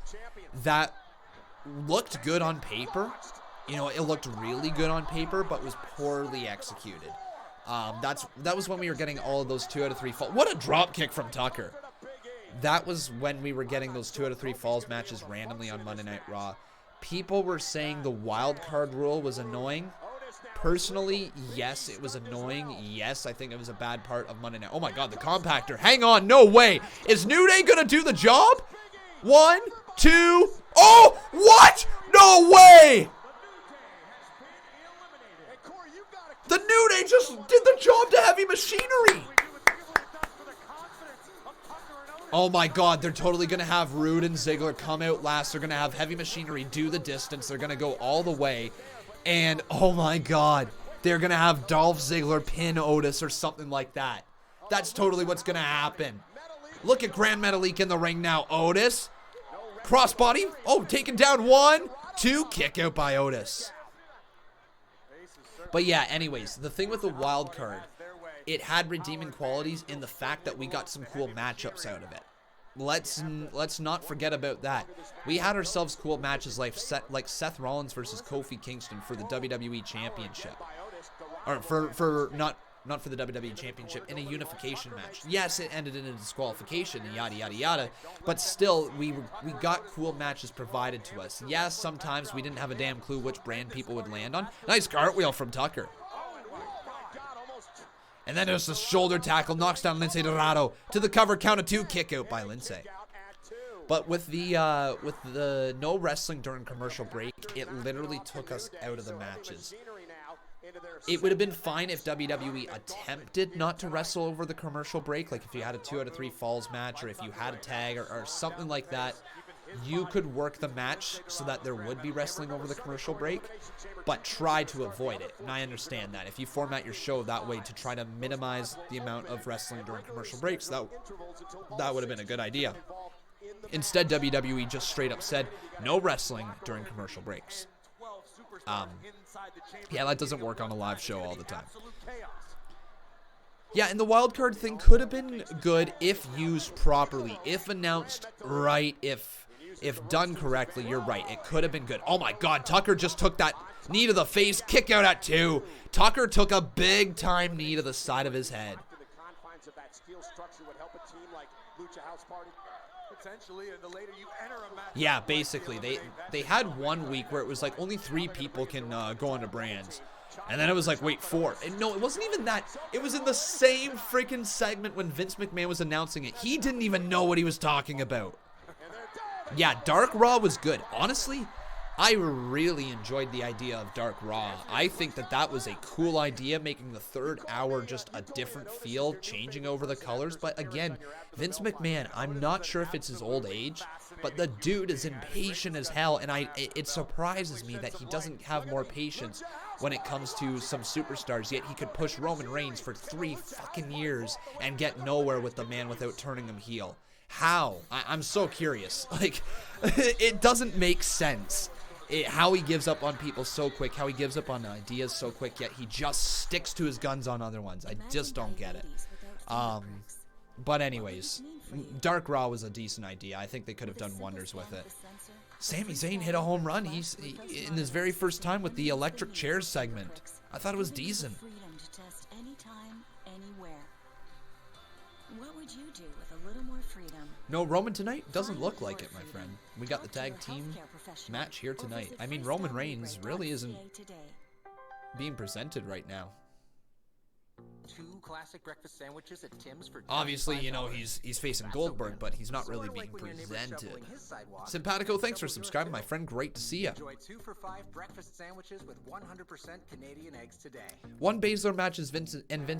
that looked good on paper. You know, it looked really good on paper, but was poorly executed. That was when we were getting all of those 2 out of 3 falls. What a drop kick from Tucker. That was when we were getting those 2 out of 3 falls matches randomly on Monday Night Raw. People were saying the wild card rule was annoying. Personally, yes, it was annoying. Yes, I think it was a bad part of Monday Night. Oh my God, the compactor. Hang on, no way. Is New Day gonna do the job? 1, 2. Oh, what? No way. The New Day just did the job to heavy machinery. Oh my God, they're totally going to have Rude and Ziggler come out last. They're going to have heavy machinery do the distance. They're going to go all the way. And oh my God, they're going to have Dolph Ziggler pin Otis or something like that. That's totally what's going to happen. Look at Grand Metalik in the ring now. Otis. Crossbody. Oh, taken down 1, 2. Kick out by Otis. But yeah, anyways, the thing with the wild card, it had redeeming qualities in the fact that we got some cool matchups out of it. Let's not forget about that. We had ourselves cool matches like Seth Rollins versus Kofi Kingston for the WWE Championship. Or for not for the WWE Championship, in a unification match. Yes, it ended in a disqualification and yada yada yada, but still we got cool matches provided to us. Yes, sometimes we didn't have a damn clue which brand people would land on. Nice cartwheel from Tucker. And then there's the shoulder tackle, knocks down Lince Dorado to the cover, count of 2, kick out by Lince. But with the no wrestling during commercial break, it literally took us out of the matches. It would have been fine if WWE attempted not to wrestle over the commercial break, like if you had a 2 out of 3 falls match, or if you had a tag or something like that. You could work the match so that there would be wrestling over the commercial break, but try to avoid it. And I understand that. If you format your show that way to try to minimize the amount of wrestling during commercial breaks, that would have been a good idea. Instead, WWE just straight up said, no wrestling during commercial breaks. Yeah, that doesn't work on a live show all the time. Yeah, and the wild card thing could have been good if used properly, if announced right, if done correctly. You're right, it could have been good. Oh my God, Tucker just took that knee to the face, kick out at 2. Tucker took a big time knee to the side of his head. The confines of that steel structure would help a team like Lucha House Party. Potentially, and the later you enter a match. Yeah, basically, they had 1 week where it was like only 3 people can go onto brands. And then it was like, wait, 4. And no, it wasn't even that. It was in the same freaking segment when Vince McMahon was announcing it. He didn't even know what he was talking about. Yeah, Dark Raw was good. Honestly, I really enjoyed the idea of Dark Raw. I think that was a cool idea, making the 3rd hour just a different feel, changing over the colors. But again, Vince McMahon, I'm not sure if it's his old age, but the dude is impatient as hell, and it surprises me that he doesn't have more patience when it comes to some superstars, yet he could push Roman Reigns for 3 fucking years and get nowhere with the man without turning him heel. How? I'm so curious. Like, it doesn't make sense. How he gives up on people so quick, how he gives up on ideas so quick, yet he just sticks to his guns on other ones. I just don't get it. But anyways, Dark Raw was a decent idea. I think they could have done wonders with it. Sami Zayn hit a home run. He's in his very first time with the electric chairs segment. I thought it was decent. What would you do with a little more freedom? No, Roman tonight doesn't look like it, my friend. We got the tag team match here tonight. I mean, Roman Reigns really isn't being presented right now. 2 classic breakfast sandwiches at Tim's for obviously, you know, he's facing Goldberg, but he's not really being presented. Simpatico, thanks for subscribing, my friend. Great to see you. Enjoy 2 for $5 breakfast sandwiches with 100% Canadian eggs today. 1 Baszler match is Vince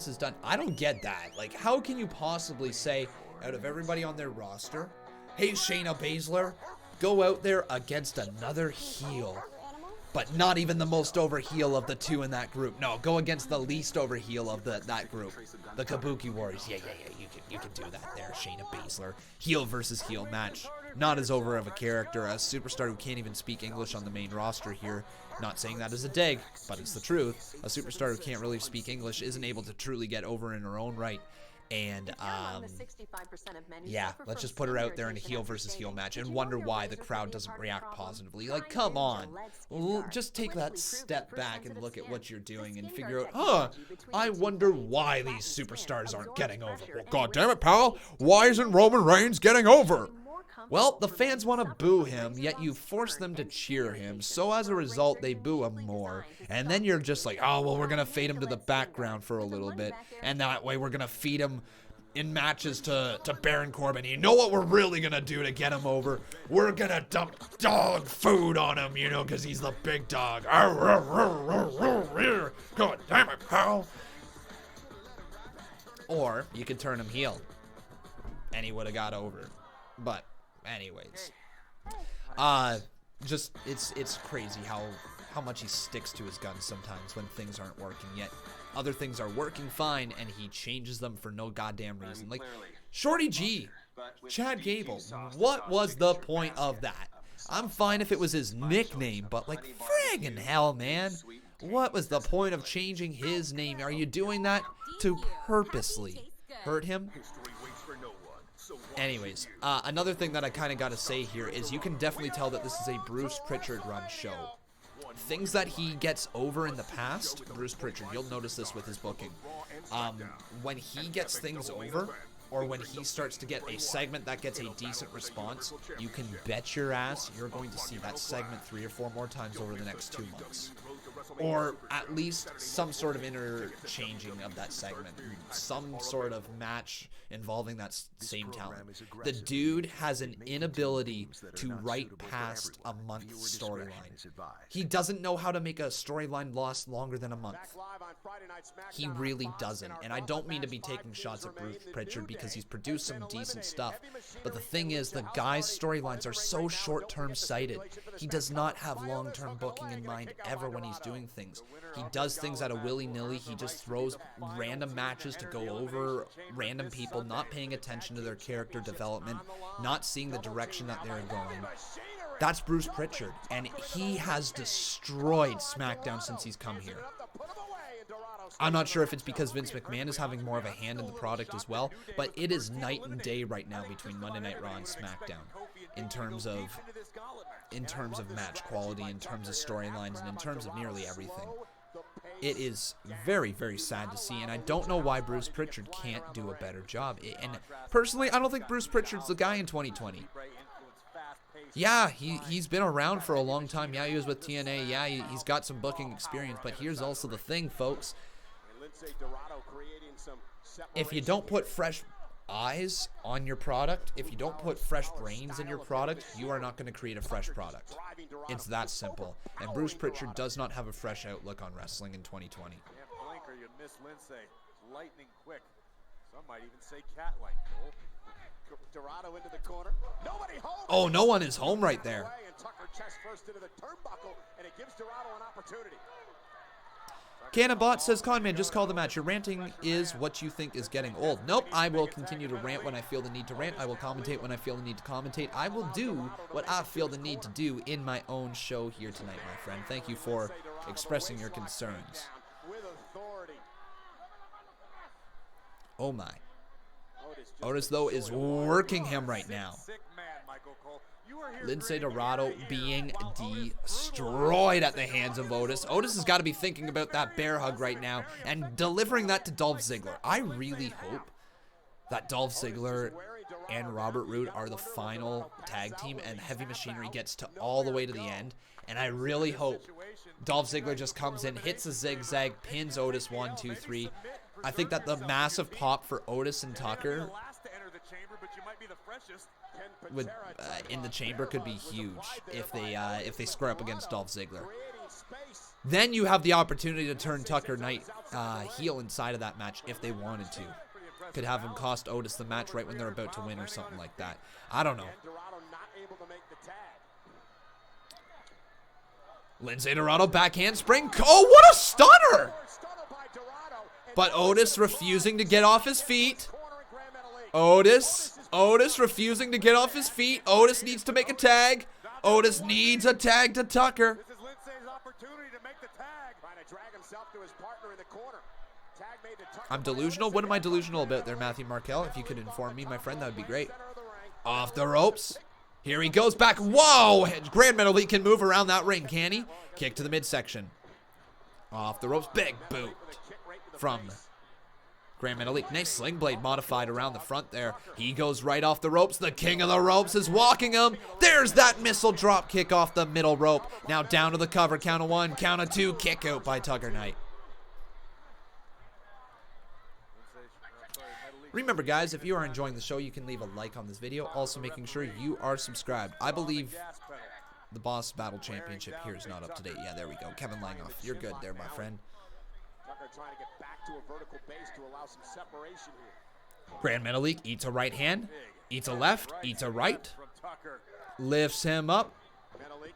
is done. I don't get that. Like, how can you possibly say, out of everybody on their roster, hey, Shayna Baszler, go out there against another heel, but not even the most over heel of the 2 in that group. No, go against the least over heel of that group, the Kabuki Warriors. Yeah, you can do that there, Shayna Baszler. Heel versus heel match. Not as over of a character, a superstar who can't even speak English on the main roster here. Not saying that as a dig, but it's the truth. A superstar who can't really speak English isn't able to truly get over in her own right. And, yeah, let's just put her out there in a heel versus heel match and wonder why the crowd doesn't react positively. Like, come on. Just take that step back and look at what you're doing and figure out, I wonder why these superstars aren't getting over. Well, goddammit, pal, why isn't Roman Reigns getting over? Well, the fans want to boo him, yet you force them to cheer him, so as a result, they boo him more. And then you're just like, oh, well, we're going to fade him to the background for a little bit, and that way we're going to feed him in matches to Baron Corbin. You know what we're really going to do to get him over? We're going to dump dog food on him, you know, because he's the big dog. God damn it, pal. Or you could turn him heel, and he would have got over. But anyways, just it's crazy how much he sticks to his guns sometimes when things aren't working, yet other things are working fine and he changes them for no goddamn reason. Like Shorty G, Chad Gable, what was the point of that? I'm fine if it was his nickname, but like friggin' hell, man, what was the point of changing his name? Are you doing that to purposely hurt him? Anyways, another thing that I kind of got to say here is you can definitely tell that this is a Bruce Pritchard run show. Things that he gets over in the past, Bruce Pritchard, you'll notice this with his booking. When he gets things over, or when he starts to get a segment that gets a decent response, you can bet your ass you're going to see that segment 3 or 4 more times over the next 2 months. Or at least some sort of interchanging of that segment. Some sort of match involving that same talent. The dude has an inability to write past a month storyline. He doesn't know how to make a storyline last longer than a month. He really doesn't. And I don't mean to be taking shots at Bruce Pritchard because he's produced some decent stuff. But the thing is, the guy's storylines are so short-term sighted. He does not have long-term booking in mind ever when he's doing things. He does things out of willy-nilly. He just throws random matches to go over random people, not paying attention to their character development, not seeing the direction that they're going. That's Bruce Pritchard, and he has destroyed SmackDown since he's come here. I'm not sure if it's because Vince McMahon is having more of a hand in the product as well, but it is night and day right now between Monday Night Raw and SmackDown in terms of match quality, in terms of storylines, and in terms of nearly everything. It is very, very sad to see, and I don't know why Bruce Pritchard can't do a better job. And personally, I don't think Bruce Pritchard's the guy in 2020. Yeah, he's been around for a long time. Yeah, he was with TNA. Yeah, he's got some booking experience, but here's also the thing, folks. If you don't put fresh eyes on your product, if you don't put fresh brains in your product, you are not going to create a fresh product. It's that simple. And Bruce Pritchard does not have a fresh outlook on wrestling in 2020. Blinker, you miss Lindsay. Lightning quick. Some might even say cat-like. Dorado into the corner. Nobody home. Oh, no one is home right there. And Tucker chest first into the turnbuckle, and it gives Dorado an opportunity. Cannonbot says, Conman, just call the match. Your ranting is what you think is getting old. Nope, I will continue to rant when I feel the need to rant. I will commentate when I feel the need to commentate. I will do what I feel the need to do in my own show here tonight, my friend. Thank you for expressing your concerns. Oh my. Otis, though, is working him right now. Lindsay Dorado being destroyed at the hands of Otis. Otis has got to be thinking about that bear hug right now and delivering that to Dolph Ziggler. I really hope that Dolph Ziggler and Robert Roode are the final tag team and Heavy Machinery gets to all the way to the end. And I really hope Dolph Ziggler just comes in, hits a zigzag, pins Otis 1, 2, 3. I think that the massive pop for Otis and Tucker would in the chamber could be huge if they square up against Dolph Ziggler. Then you have the opportunity to turn Tucker Knight heel inside of that match if they wanted to. Could have him cost Otis the match right when they're about to win or something like that. I don't know. Lindsay Dorado backhand spring. Oh, what a stunner! But Otis refusing to get off his feet. Otis refusing to get off his feet. Otis needs to make a tag. Otis needs a tag to Tucker. This is Lindsay's opportunity to make the tag. Trying to drag himself to his partner in the corner. Tag made to Tucker. I'm delusional. What am I delusional about there, Matthew Markel? If you could inform me, my friend, that would be great. Off the ropes. Here he goes back. Whoa! Grand Metalik can move around that ring, can he? Kick to the midsection. Off the ropes. Big boot from Grand Metalik. Nice sling blade modified around the front there. He goes right off the ropes. The king of the ropes is walking him. There's that missile drop kick off the middle rope. Now down to the cover. Count of 1, count of 2. Kick out by Tucker Knight. Remember, guys, if you are enjoying the show, you can leave a like on this video. Also making sure you are subscribed. I believe the Boss Battle Championship here is not up to date. Yeah, there we go. Kevin Langoff, you're good there, my friend. Tucker trying to get back to a vertical base to allow some separation here. Grand Metalik eats a right hand, eats a left, eats a right, lifts him up,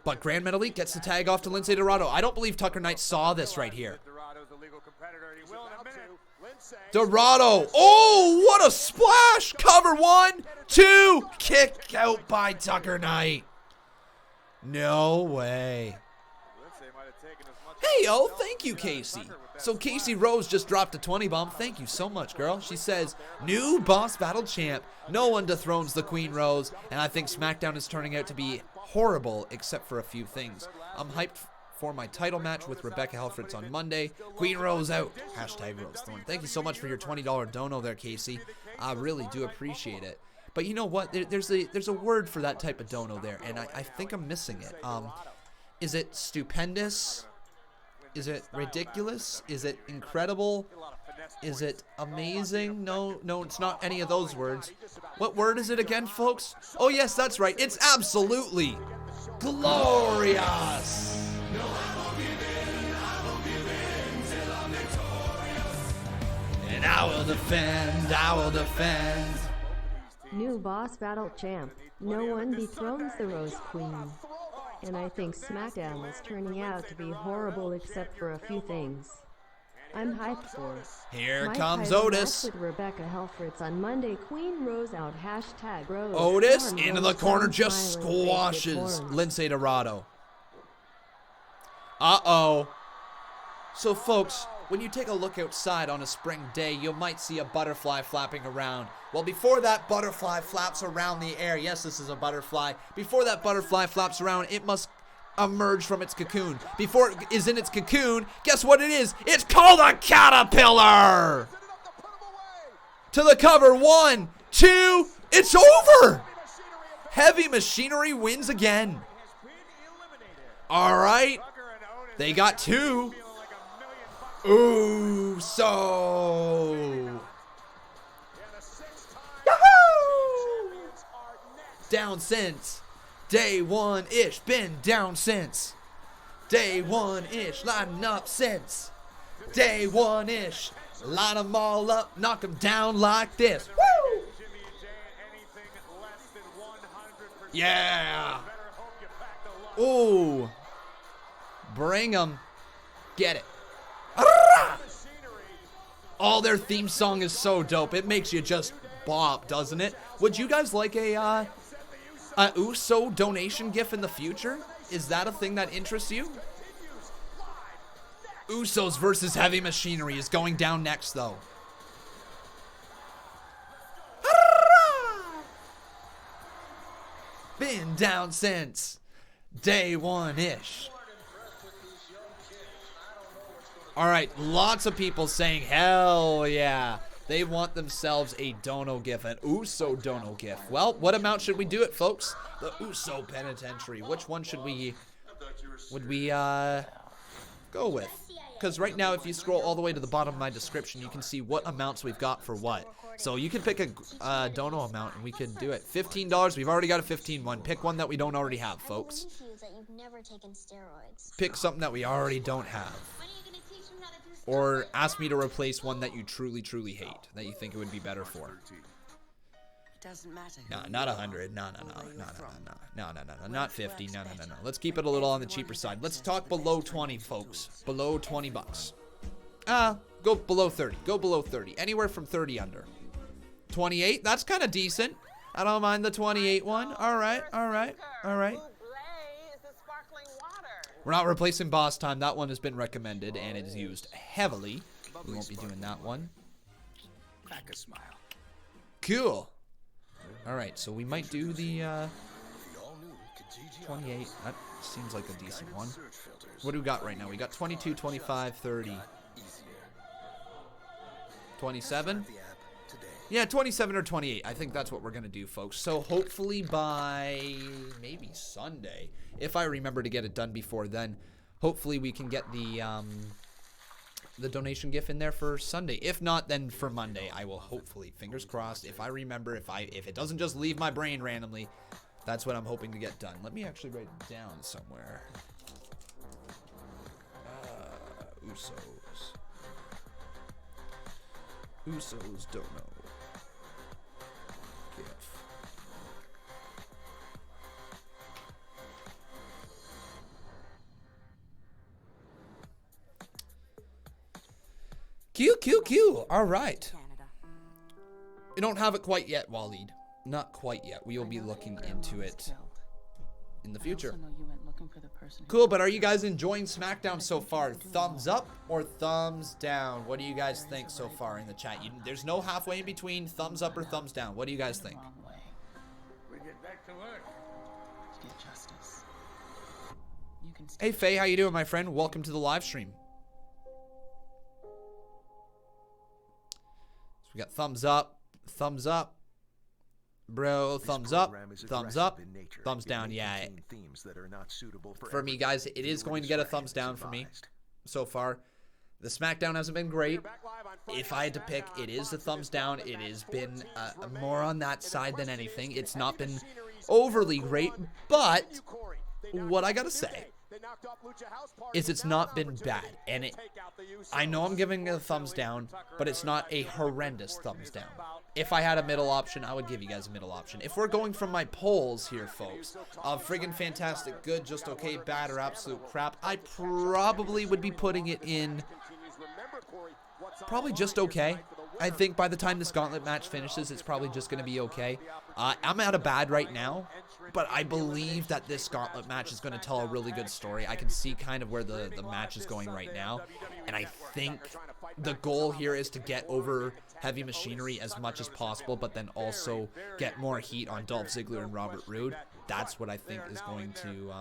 but Grand Metalik gets the tag off to Lindsay Dorado. I don't believe Tucker Knight saw this right here. Dorado, oh, what a splash! Cover 1, 2, kick out by Tucker Knight. No way. Hey, yo, thank you, Casey. So Casey Rose just dropped a 20 bomb. Thank you so much, girl. She says, new Boss Battle champ. No one dethrones the Queen Rose. And I think SmackDown is turning out to be horrible, except for a few things. I'm hyped for my title match with Rebecca Helfrich on Monday. Queen Rose out. Hashtag Rosethorn. Thank you so much for your $20 dono there, Casey. I really do appreciate it. But you know what? There's a word for that type of dono there, and I think I'm missing it. Is it stupendous? Is it ridiculous? Is it incredible? Is it amazing? No, it's not any of those words. What word is it again, folks? Oh, yes, that's right. It's absolutely glorious. And I will defend. New Boss Battle champ. No one dethrones the Rose Queen. And I think SmackDown is turning out to be horrible except for a few things. I'm hyped for it. Here comes Otis. With Rebecca Helfrich on Monday. Queen Rose out. Hashtag Rose. Otis into the corner just squashes Lindsay Dorado. Uh-oh. So, folks, when you take a look outside on a spring day, you might see a butterfly flapping around. Well, before that butterfly flaps around the air, yes, this is a butterfly. Before that butterfly flaps around, it must emerge from its cocoon. Before it is in its cocoon, guess what it is? It's called a caterpillar! To the cover, 1, 2, it's over! Heavy Machinery wins again. All right. They got 2. Ooh, so. Yahoo! Down since day 1-ish. Been down since day 1-ish. Lining up since day 1-ish. Line them all up. Knock them down like this. Woo! Yeah. Ooh. Bring them. Get it. Oh, their theme song is so dope. It makes you just bop, doesn't it? Would you guys like a USO donation gif in the future? Is that a thing that interests you? Usos versus Heavy Machinery is going down next, though. Been down since day 1-ish. All right, lots of people saying, hell yeah. They want themselves a dono gif, an USO dono gif. Well, what amount should we do it, folks? The USO Penitentiary. Which one would we go with? Because right now, if you scroll all the way to the bottom of my description, you can see what amounts we've got for what. So you can pick a dono amount, and we can do it. $15. We've already got a 15 one. Pick one that we don't already have, folks. Pick something that we already don't have. Or ask me to replace one that you truly, truly hate, that you think it would be better for. No, not 100. No, not 50. No. Let's keep it a little on the cheaper side. Let's talk below 20, folks. Below 20 bucks. Go below 30. Go below 30. Anywhere from 30 under. 28. That's kind of decent. I don't mind the 28 one. All right. We're not replacing Boss Time. That one has been recommended and it is used heavily. We won't be doing that one. Crack a smile. Cool. All right, so we might do the 28. That seems like a decent one. What do we got right now? We got 22, 25, 30. 27? Yeah, 27 or 28. I think that's what we're going to do, folks. So hopefully by maybe Sunday, if I remember to get it done before then, hopefully we can get the donation gif in there for Sunday. If not, then for Monday, I will hopefully, fingers crossed, if I remember, if it doesn't just leave my brain randomly, that's what I'm hoping to get done. Let me actually write it down somewhere. Usos don't know. GIF. Q. All right. We don't have it quite yet, Waleed. Not quite yet. We will be looking into it in the future. Cool, but are you guys enjoying SmackDown so far? Thumbs up or thumbs down? What do you guys think so far in the chat? There's no halfway in between, thumbs up or thumbs down. What do you guys think? We get back to work. Get justice. Hey, Faye, how you doing, my friend? Welcome to the live stream. So we got thumbs up, bro, thumbs up, thumbs down. Yeah, for me, guys, it is going to get a thumbs down for me so far. The SmackDown hasn't been great. If I had to pick, it is a thumbs down. It has been more on that side than anything. It's not been overly great, but what I gotta say is it's not been bad. And I know I'm giving it a thumbs down, but it's not a horrendous thumbs down. If I had a middle option, I would give you guys a middle option. If we're going from my polls here, folks, of friggin' fantastic, good, just okay, bad, or absolute crap, I probably would be putting it in probably just okay. I think by the time this Gauntlet match finishes, it's probably just going to be okay. I'm out of bad right now, but I believe that this Gauntlet match is going to tell a really good story. I can see kind of where the match is going right now, and I think the goal here is to get over Heavy Machinery as much as possible, but then also get more heat on Dolph Ziggler and Robert Roode. That's what I think is going to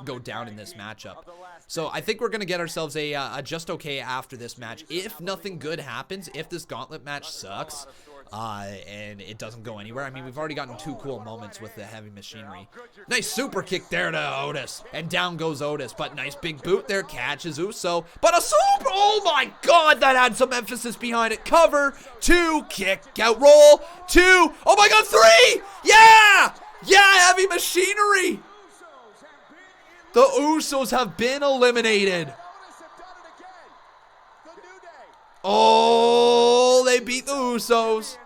go down in this matchup. So I think we're going to get ourselves a just okay after this match. If nothing good happens, if this Gauntlet match sucks, and it doesn't go anywhere. I mean, we've already gotten 2 cool moments with the Heavy Machinery. Nice super kick there to Otis, and down goes Otis, but nice big boot there, catches Uso, but a super, oh my god, that had some emphasis behind it. Cover, 2, kick out, roll, 2, oh my god, 3, yeah, yeah, Heavy Machinery. The Usos have been eliminated. Oh, they beat the Usos.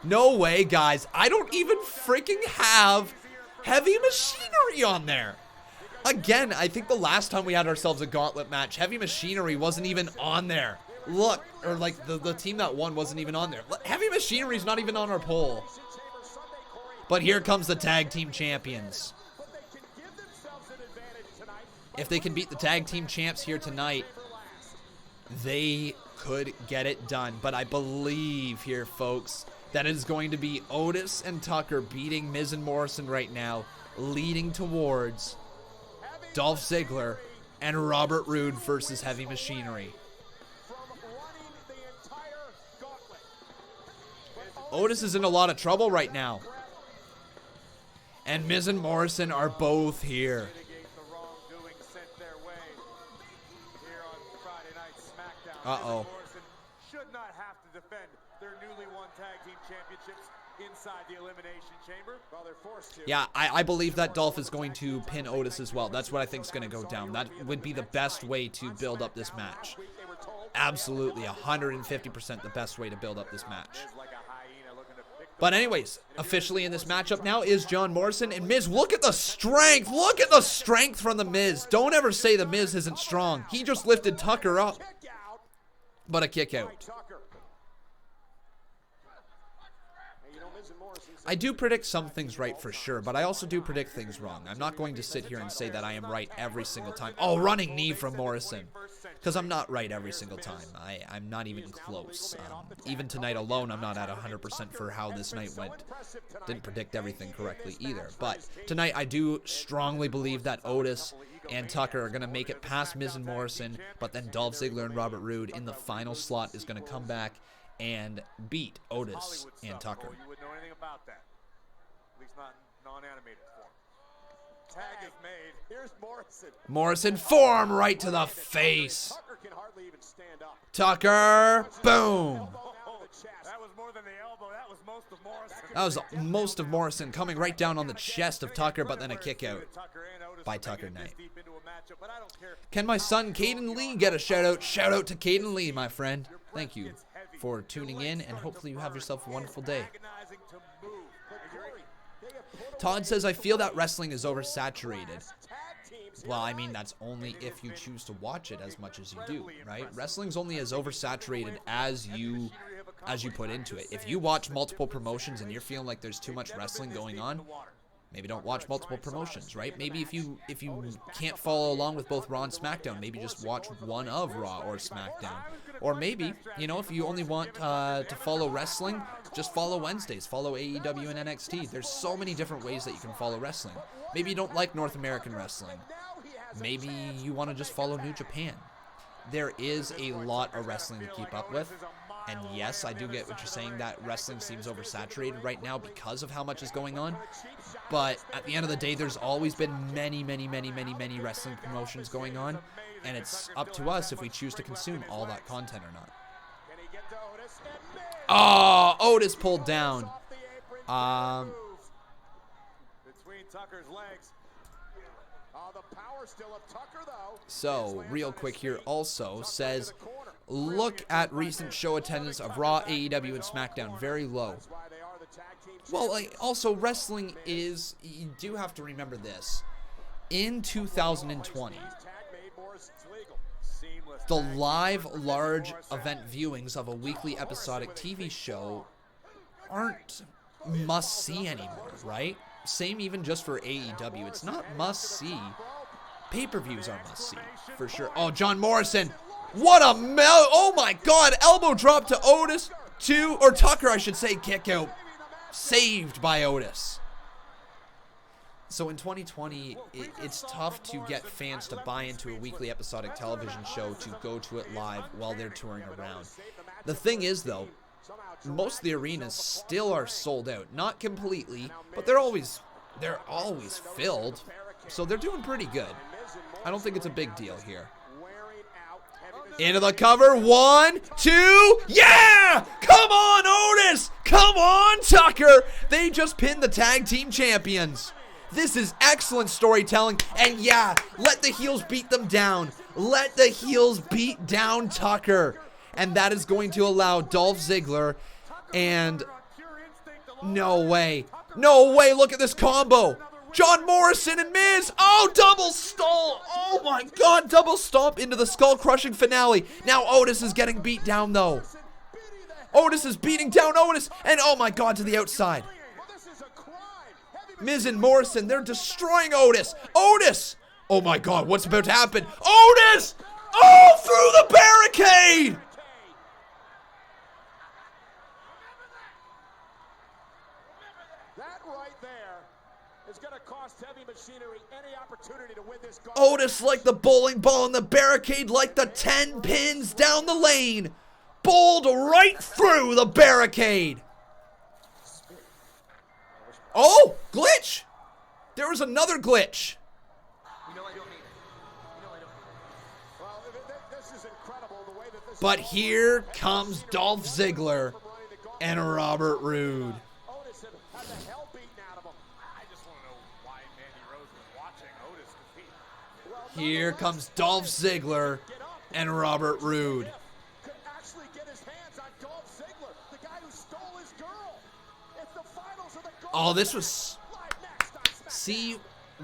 No way, guys. I don't even freaking have Heavy Machinery on there. Again, I think the last time we had ourselves a Gauntlet match, Heavy Machinery wasn't even on there. Look, or like the team that won wasn't even on there. Heavy Machinery's not even on our poll. But here comes the tag team champions. If they can beat the tag team champs here tonight, they could get it done. But I believe here, folks, that it is going to be Otis and Tucker beating Miz and Morrison right now, leading towards Dolph Ziggler and Robert Roode versus Heavy Machinery. Otis is in a lot of trouble right now. And Miz and Morrison are both here. Uh-oh. Should not have to defend their newly won tag team championships inside the Elimination Chamber. Well, they're forced to. Yeah, I believe that Dolph is going to pin Otis as well. That's what I think is going to go down. That would be the best way to build up this match. Absolutely, 150% the best way to build up this match. But anyways, officially in this matchup now is John Morrison and Miz. Look at the strength. Look at the strength from the Miz. Don't ever say the Miz isn't strong. He just lifted Tucker up. But a kick out. I do predict some things right for sure, but I also do predict things wrong. I'm not going to sit here and say that I am right every single time. Oh, running knee from Morrison. Because I'm not right every single time. I'm not even close. Even tonight alone, I'm not at 100% for how this night went. Didn't predict everything correctly either. But tonight, I do strongly believe that Otis and Tucker are going to make it past Miz and Morrison, but then Dolph Ziggler and Robert Roode in the final slot is going to come back and beat Otis and Tucker. You wouldn't know anything about that. At least not non-animated form. Tag is made. Here's Morrison. Morrison, forearm right to the face. Tucker can hardly even stand up. Tucker, boom. That was more than the elbow. That was most of Morrison. That was most of Morrison coming right down on the chest of Tucker, but then a kick out by Tucker Knight. Can my son Caden Lee get a shout out? Shout out to Caden Lee, my friend. Thank you for tuning in, and hopefully you have yourself a wonderful day. Todd says, I feel that wrestling is oversaturated. Well, I mean, that's only if you choose to watch it as much as you do, right? Wrestling's only as oversaturated as you put into it. If you watch multiple promotions and you're feeling like there's too much wrestling going on, maybe don't watch multiple promotions, right? Maybe if you can't follow along with both Raw and SmackDown, maybe just watch one of Raw or SmackDown. Or maybe, you know, if you only want to follow wrestling, just follow Wednesdays, follow AEW and NXT. There's so many different ways that you can follow wrestling. Maybe you don't like North American wrestling. Maybe you want to just follow New Japan. There is a lot of wrestling to keep up with. And yes, I do get what you're saying, that wrestling seems oversaturated right now because of how much is going on. But at the end of the day, there's always been many wrestling promotions going on. And it's up to us if we choose to consume all that content or not. Oh, Otis pulled down. Between Tucker's legs. The power still of Tucker, though. So, real quick here also says, look at recent show attendance of Raw, AEW, and SmackDown. Very low. Well, also, wrestling is, you do have to remember this. In 2020, the live large event viewings of a weekly episodic TV show aren't must-see anymore, right? Same even just for AEW. It's not must-see. Pay-per-views are must-see, for sure. Oh, John Morrison. What a oh my God. Elbow drop to Otis. Or Tucker, I should say, kick out. Saved by Otis. So in 2020, it's tough to get fans to buy into a weekly episodic television show to go to it live while they're touring around. The thing is, though, most of the arenas still are sold out. Not completely, but they're always filled. So they're doing pretty good. I don't think it's a big deal here. Into the cover. 1, 2. Yeah! Come on, Otis! Come on, Tucker! They just pinned the tag team champions. This is excellent storytelling. And yeah, let the heels beat them down. Let the heels beat down Tucker. And that is going to allow Dolph Ziggler and... No way. No way. Look at this combo. John Morrison and Miz. Oh, double stall. Oh my God. Double stomp into the skull crushing finale. Now Otis is getting beat down though. Otis is beating down Otis. And oh my God, to the outside. Miz and Morrison, they're destroying Otis. Otis! Oh my God, what's about to happen? Otis! Oh, through the barricade! That right there is going to cost Heavy Machinery any opportunity to win this. Otis like the bowling ball in the barricade, like the 10 pins down the lane. Bowled right through the barricade. Oh, glitch! There was another glitch. But here comes Dolph Ziggler and Robert Roode. Here comes Dolph Ziggler and Robert Roode. Oh, this was... See,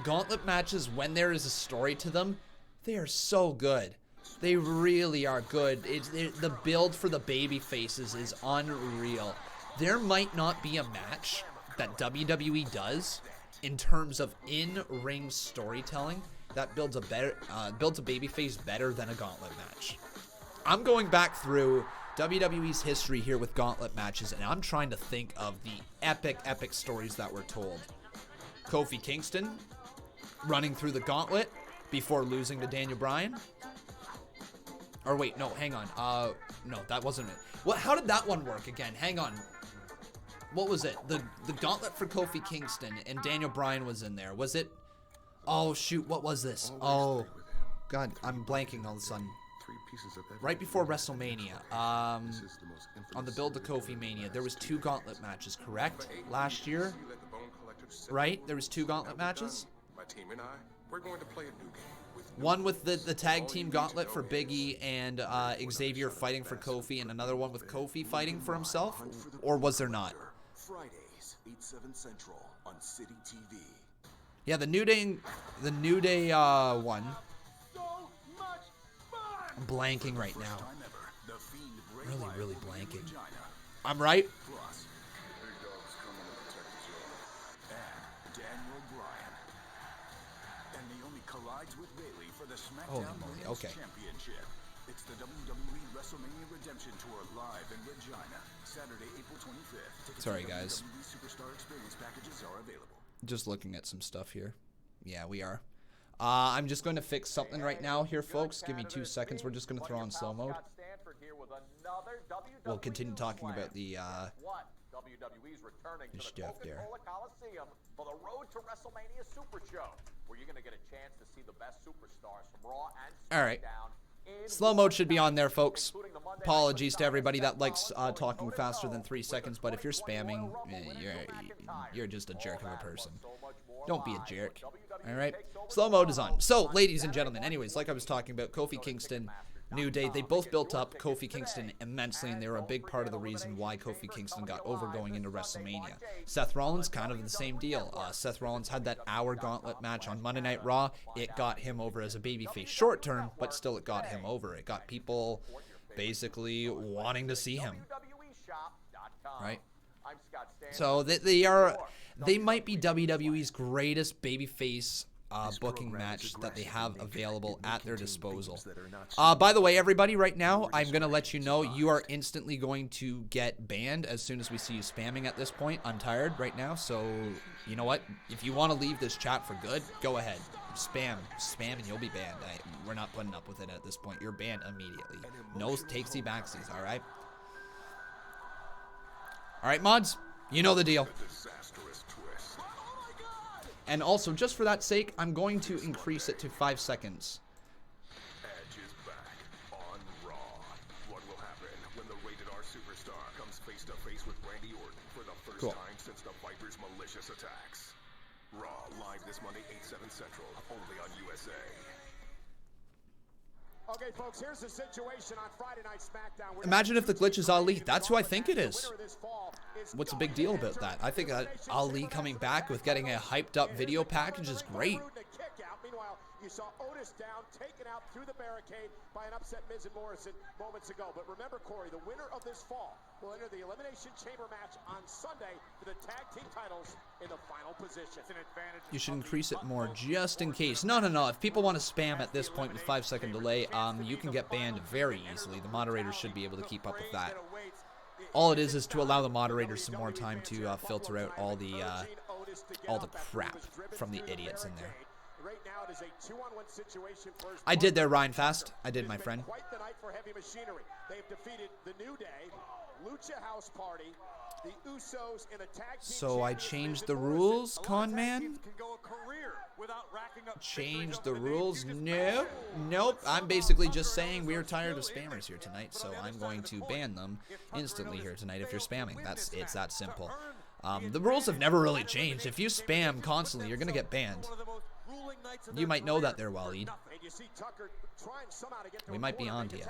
Gauntlet matches, when there is a story to them, they are so good. They really are good. The build for the baby faces is unreal. There might not be a match that WWE does in terms of in-ring storytelling that builds a babyface better than a Gauntlet match. I'm going back through WWE's history here with Gauntlet matches, and I'm trying to think of the epic stories that were told. Kofi Kingston running through the Gauntlet before losing to Daniel Bryan. Or wait, no, hang on. No, that wasn't it. What? How did that one work again? Hang on. What was it? The Gauntlet for Kofi Kingston and Daniel Bryan was in there. Was it? Oh shoot, what was this? Oh, God, I'm blanking all of a sudden. Right before WrestleMania, on the build to Kofi Mania, there was 2 Gauntlet matches, correct? Last year, right? There was 2 Gauntlet matches. My team and I, we're going to play a new game. One with the tag team Gauntlet for Big E and Xavier fighting for Kofi, and another one with Kofi fighting for himself, or was there not? Fridays, 8/7 Central on City TV. Yeah, the New Day one. I'm blanking right now. Really blanking. I'm right. Holy moly, okay. It's the WWE WrestleMania Redemption Tour live in Regina, Saturday, April 25th. Sorry, guys. WWE Superstar Experience packages are available. Just looking at some stuff here. Yeah, we are. I'm just going to fix something right now here, folks. Give me 2 seconds. We're just going to throw on slow mode. We'll continue talking about the WWE's returning to the stuff there. Coca-Cola Coliseum for the Road to WrestleMania Super Show, where you're going to get a chance to see the best superstars from Raw and SmackDown. All right. Slow mode should be on there, folks. Apologies to everybody that likes talking faster than 3 seconds, but if you're spamming, you're just a jerk of a person. Don't be a jerk. All right? Slow mode is on. So, ladies and gentlemen, anyways, like I was talking about, Kofi Kingston New Day, they both built up Kofi Kingston immensely, and they were a big part of the reason why Kofi Kingston got over going into WrestleMania. Seth Rollins, kind of the same deal. Seth Rollins had that hour gauntlet match on Monday Night Raw. It got him over as a babyface short term, but still it got him over. It got people basically wanting to see him. Right? So they might be WWE's greatest babyface booking match that they have available at their disposal. By the way, everybody, right now, I'm going to let you know you are instantly going to get banned as soon as we see you spamming at this point. I'm tired right now, so you know what? If you want to leave this chat for good, go ahead. Spam, and you'll be banned. We're not putting up with it at this point. You're banned immediately. No takesy-backsies, all right? All right, mods, you know the deal. And also, just for that sake, I'm going to increase it to 5 seconds. Edge is back on Raw. What will happen when the Rated R superstar comes face to face with Randy Orton for the first time since the Viper's malicious attacks? Raw, live this Monday, 8/7 Central, only on USA. Okay, folks, here's the situation on Friday Night Smackdown. Imagine if the glitch is Ali. That's who I think it is. What's the big deal about that? I think that Ali coming back with getting a hyped up video package is great. Meanwhile, you saw Otis down, taken out through the barricade by an upset Miz and Morrison moments ago. But remember, Corey, the winner of this fall will enter the Elimination Chamber match on Sunday for the tag team titles in the final position. It's an advantage. You should increase it more just in case. No. If people want to spam at this point with 5-second delay, you can get banned very easily. The moderators should be able to keep up with that. All it is to allow the moderators some more time to filter out all the crap from the idiots in there. Right now it is a 2-on-1 situation. I did there, Ryan Fast. I did, my friend. Quite the night for Heavy Machinery. They've defeated the New Day, Lucha House Party, the Usos in a tag team. So I changed the rules, Conman? Change the rules? Nope. I'm basically just saying we're tired of spammers here tonight, so I'm going to ban them instantly here tonight if you're spamming. It's that simple. The rules have never really changed. If you spam constantly, you're going to get banned. You might know that there, Waleed. We might be on to you.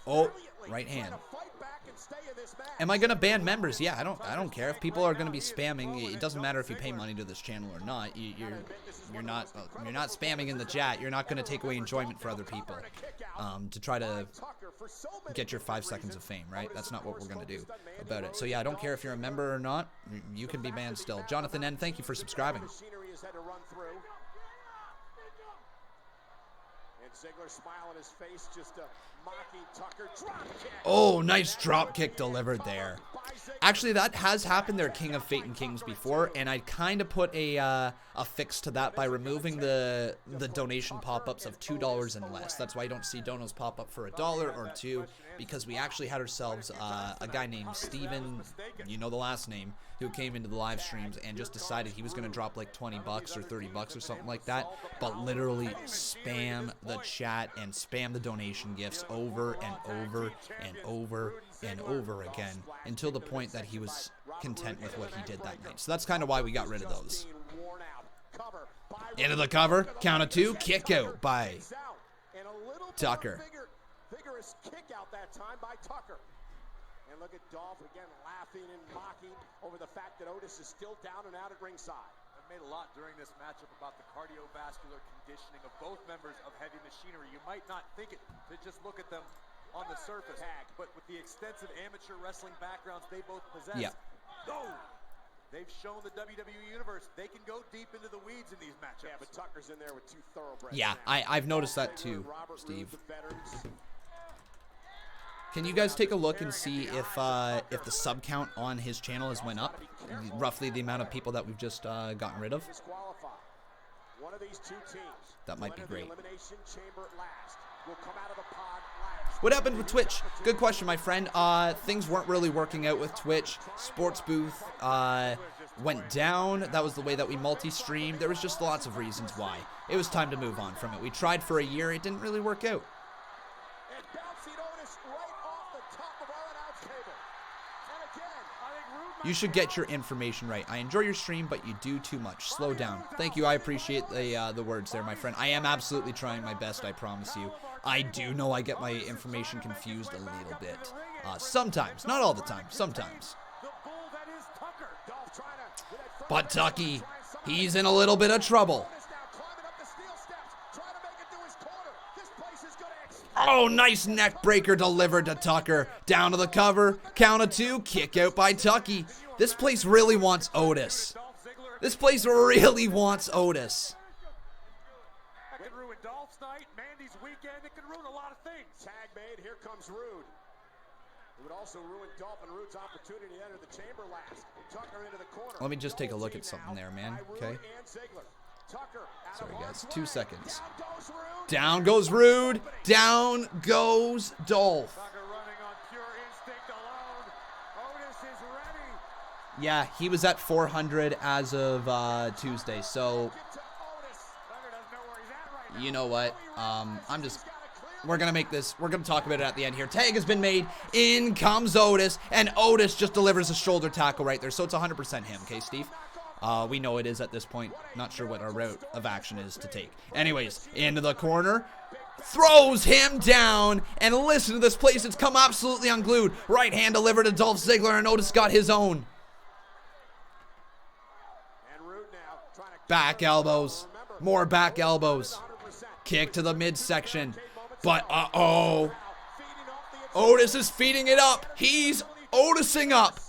Oh, right hand. Am I gonna ban members? Yeah, I don't care if people are gonna be spamming. It doesn't matter if you pay money to this channel or not. You're not spamming in the chat. You're not gonna take away enjoyment for other people to try to get your 5 seconds of fame, right? That's not what we're gonna do about it. So yeah, I don't care if you're a member or not. You can be banned still. Jonathan N, thank you for subscribing. Ziggler smile on his face, just a mocking Tucker drop kick. Oh, nice drop kick delivered there. Actually, that has happened there, King of Fate and Kings, before, and I kind of put a fix to that by removing the donation pop-ups of $2 and less. That's why you don't see donos pop up for $1 or $2, because we actually had ourselves a guy named Steven, you know the last name, who came into the live streams and just decided he was going to drop like $20 or $30 or something like that, but literally spam the chat and spam the donation gifts over and over and over and over again until the point that he was content with what he did that night. So that's kind of why we got rid of those. Into the cover, count of 2, kick out by Tucker. Vigorous kick out that time by Tucker. And look at Dolph again laughing and mocking over the fact that Otis is still down and out at ringside. I've made a lot during this matchup about the cardiovascular conditioning of both members of Heavy Machinery. You might not think it to just look at them on the surface, but with the extensive amateur wrestling backgrounds they both possess, they've shown the WWE Universe they can go deep into the weeds in these matchups. Yeah, but Tucker's in there with 2 thoroughbreds. Yeah, I've noticed that too, Steve. Can you guys take a look and see if the sub count on his channel has went up? Roughly the amount of people that we've just gotten rid of? One of these 2 teams. That might be great. Elimination Chamber last. Will come out of the pod last. What happened with Twitch? Good question, my friend. Things weren't really working out with Twitch. Sports Booth went down. That was the way that we multi-streamed. There was just lots of reasons why. It was time to move on from it. We tried for a year. It didn't really work out. You should get your information right. I enjoy your stream, but you do too much. Slow down. Thank you. I appreciate the words there, my friend. I am absolutely trying my best, I promise you. I do know I get my information confused a little bit. Sometimes. Not all the time. Sometimes. But Tucky, he's in a little bit of trouble. Oh, nice neck breaker delivered to Tucker. Down to the cover. Count of 2. Kick out by Tucky. This place really wants Otis. This place really wants Otis. That can ruin Dolph's night, Mandy's weekend. It can ruin a lot of things. Tag made. Here comes Rude. It would also ruin Dolph and Rude's opportunity to enter the chamber last. Tucker into the corner. Let me just take a look at something there, man. Okay. Sorry, guys. 2 seconds. Down goes Rude. Down goes Dolph. Yeah, he was at 400 as of Tuesday. So, you know what? We're going to make this. We're going to talk about it at the end here. Tag has been made. In comes Otis. And Otis just delivers a shoulder tackle right there. So it's 100% him. Okay, Steve? We know it is at this point. Not sure what our route of action is to take. Anyways, into the corner. Throws him down. And listen to this place. It's come absolutely unglued. Right hand delivered to Dolph Ziggler. And Otis got his own. Back elbows. More back elbows. Kick to the midsection. But, uh-oh. Otis is feeding it up. He's Otising up.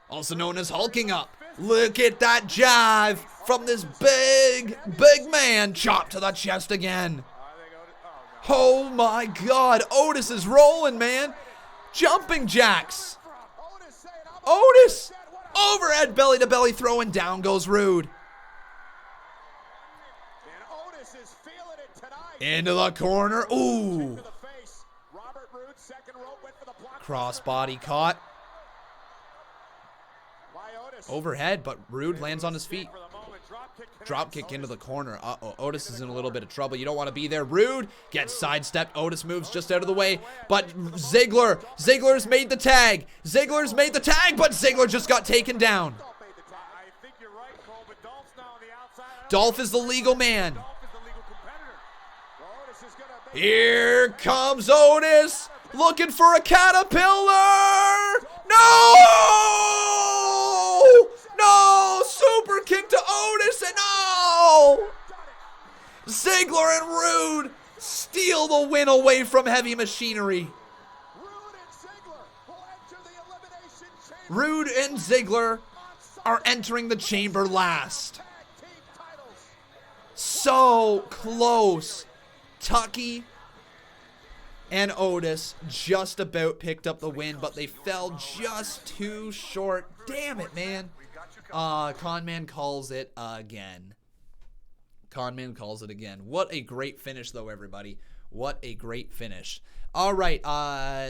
Also known as hulking up. Look at that jive from this big man. Chop to the chest again. Oh my God. Otis is rolling, man. Jumping jacks. Otis. Overhead belly to belly throw and down goes Rude. Into the corner. Ooh. Crossbody caught. Overhead, but Rude lands on his feet. Dropkick into the corner. Uh-oh. Otis is in a little bit of trouble. You don't want to be there. Rude gets sidestepped. Otis moves just out of the way. But Ziggler's made the tag. Ziggler's made the tag, but Ziggler just got taken down. Dolph is the legal man. Here comes Otis, looking for a caterpillar. No! No! Super kick to Otis, and no! Ziggler and Rude steal the win away from Heavy Machinery. Rude and Ziggler are entering the chamber last. So close. Tucky and Otis just about picked up the win, but they fell just too short. Damn it, man. Conman calls it again. Conman calls it again. What a great finish, though, everybody. What a great finish. All right,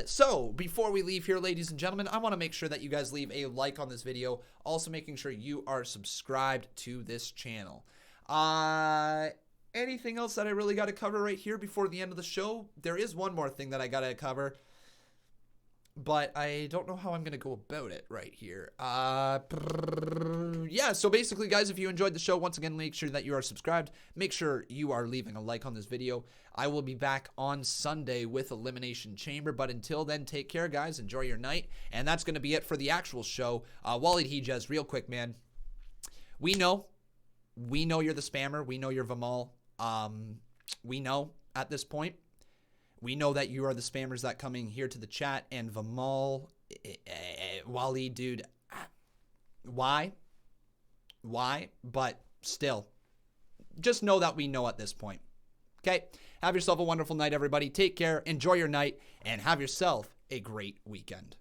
so before we leave here, ladies and gentlemen, I want to make sure that you guys leave a like on this video. Also making sure you are subscribed to this channel. Anything else that I really got to cover right here before the end of the show? There is one more thing that I got to cover, but I don't know how I'm going to go about it right here. Yeah, so basically, guys, if you enjoyed the show, once again, make sure that you are subscribed. Make sure you are leaving a like on this video. I will be back on Sunday with Elimination Chamber, but until then, take care, guys. Enjoy your night, and that's going to be it for the actual show. Waleed Hijaz, real quick, man. We know you're the spammer. We know you're Vimal. We know at this point. We know that you are the spammers that coming here to the chat, and Vimal, Waleed, dude, why? But still, just know that we know at this point. Okay? Have yourself a wonderful night, everybody. Take care, enjoy your night, and have yourself a great weekend.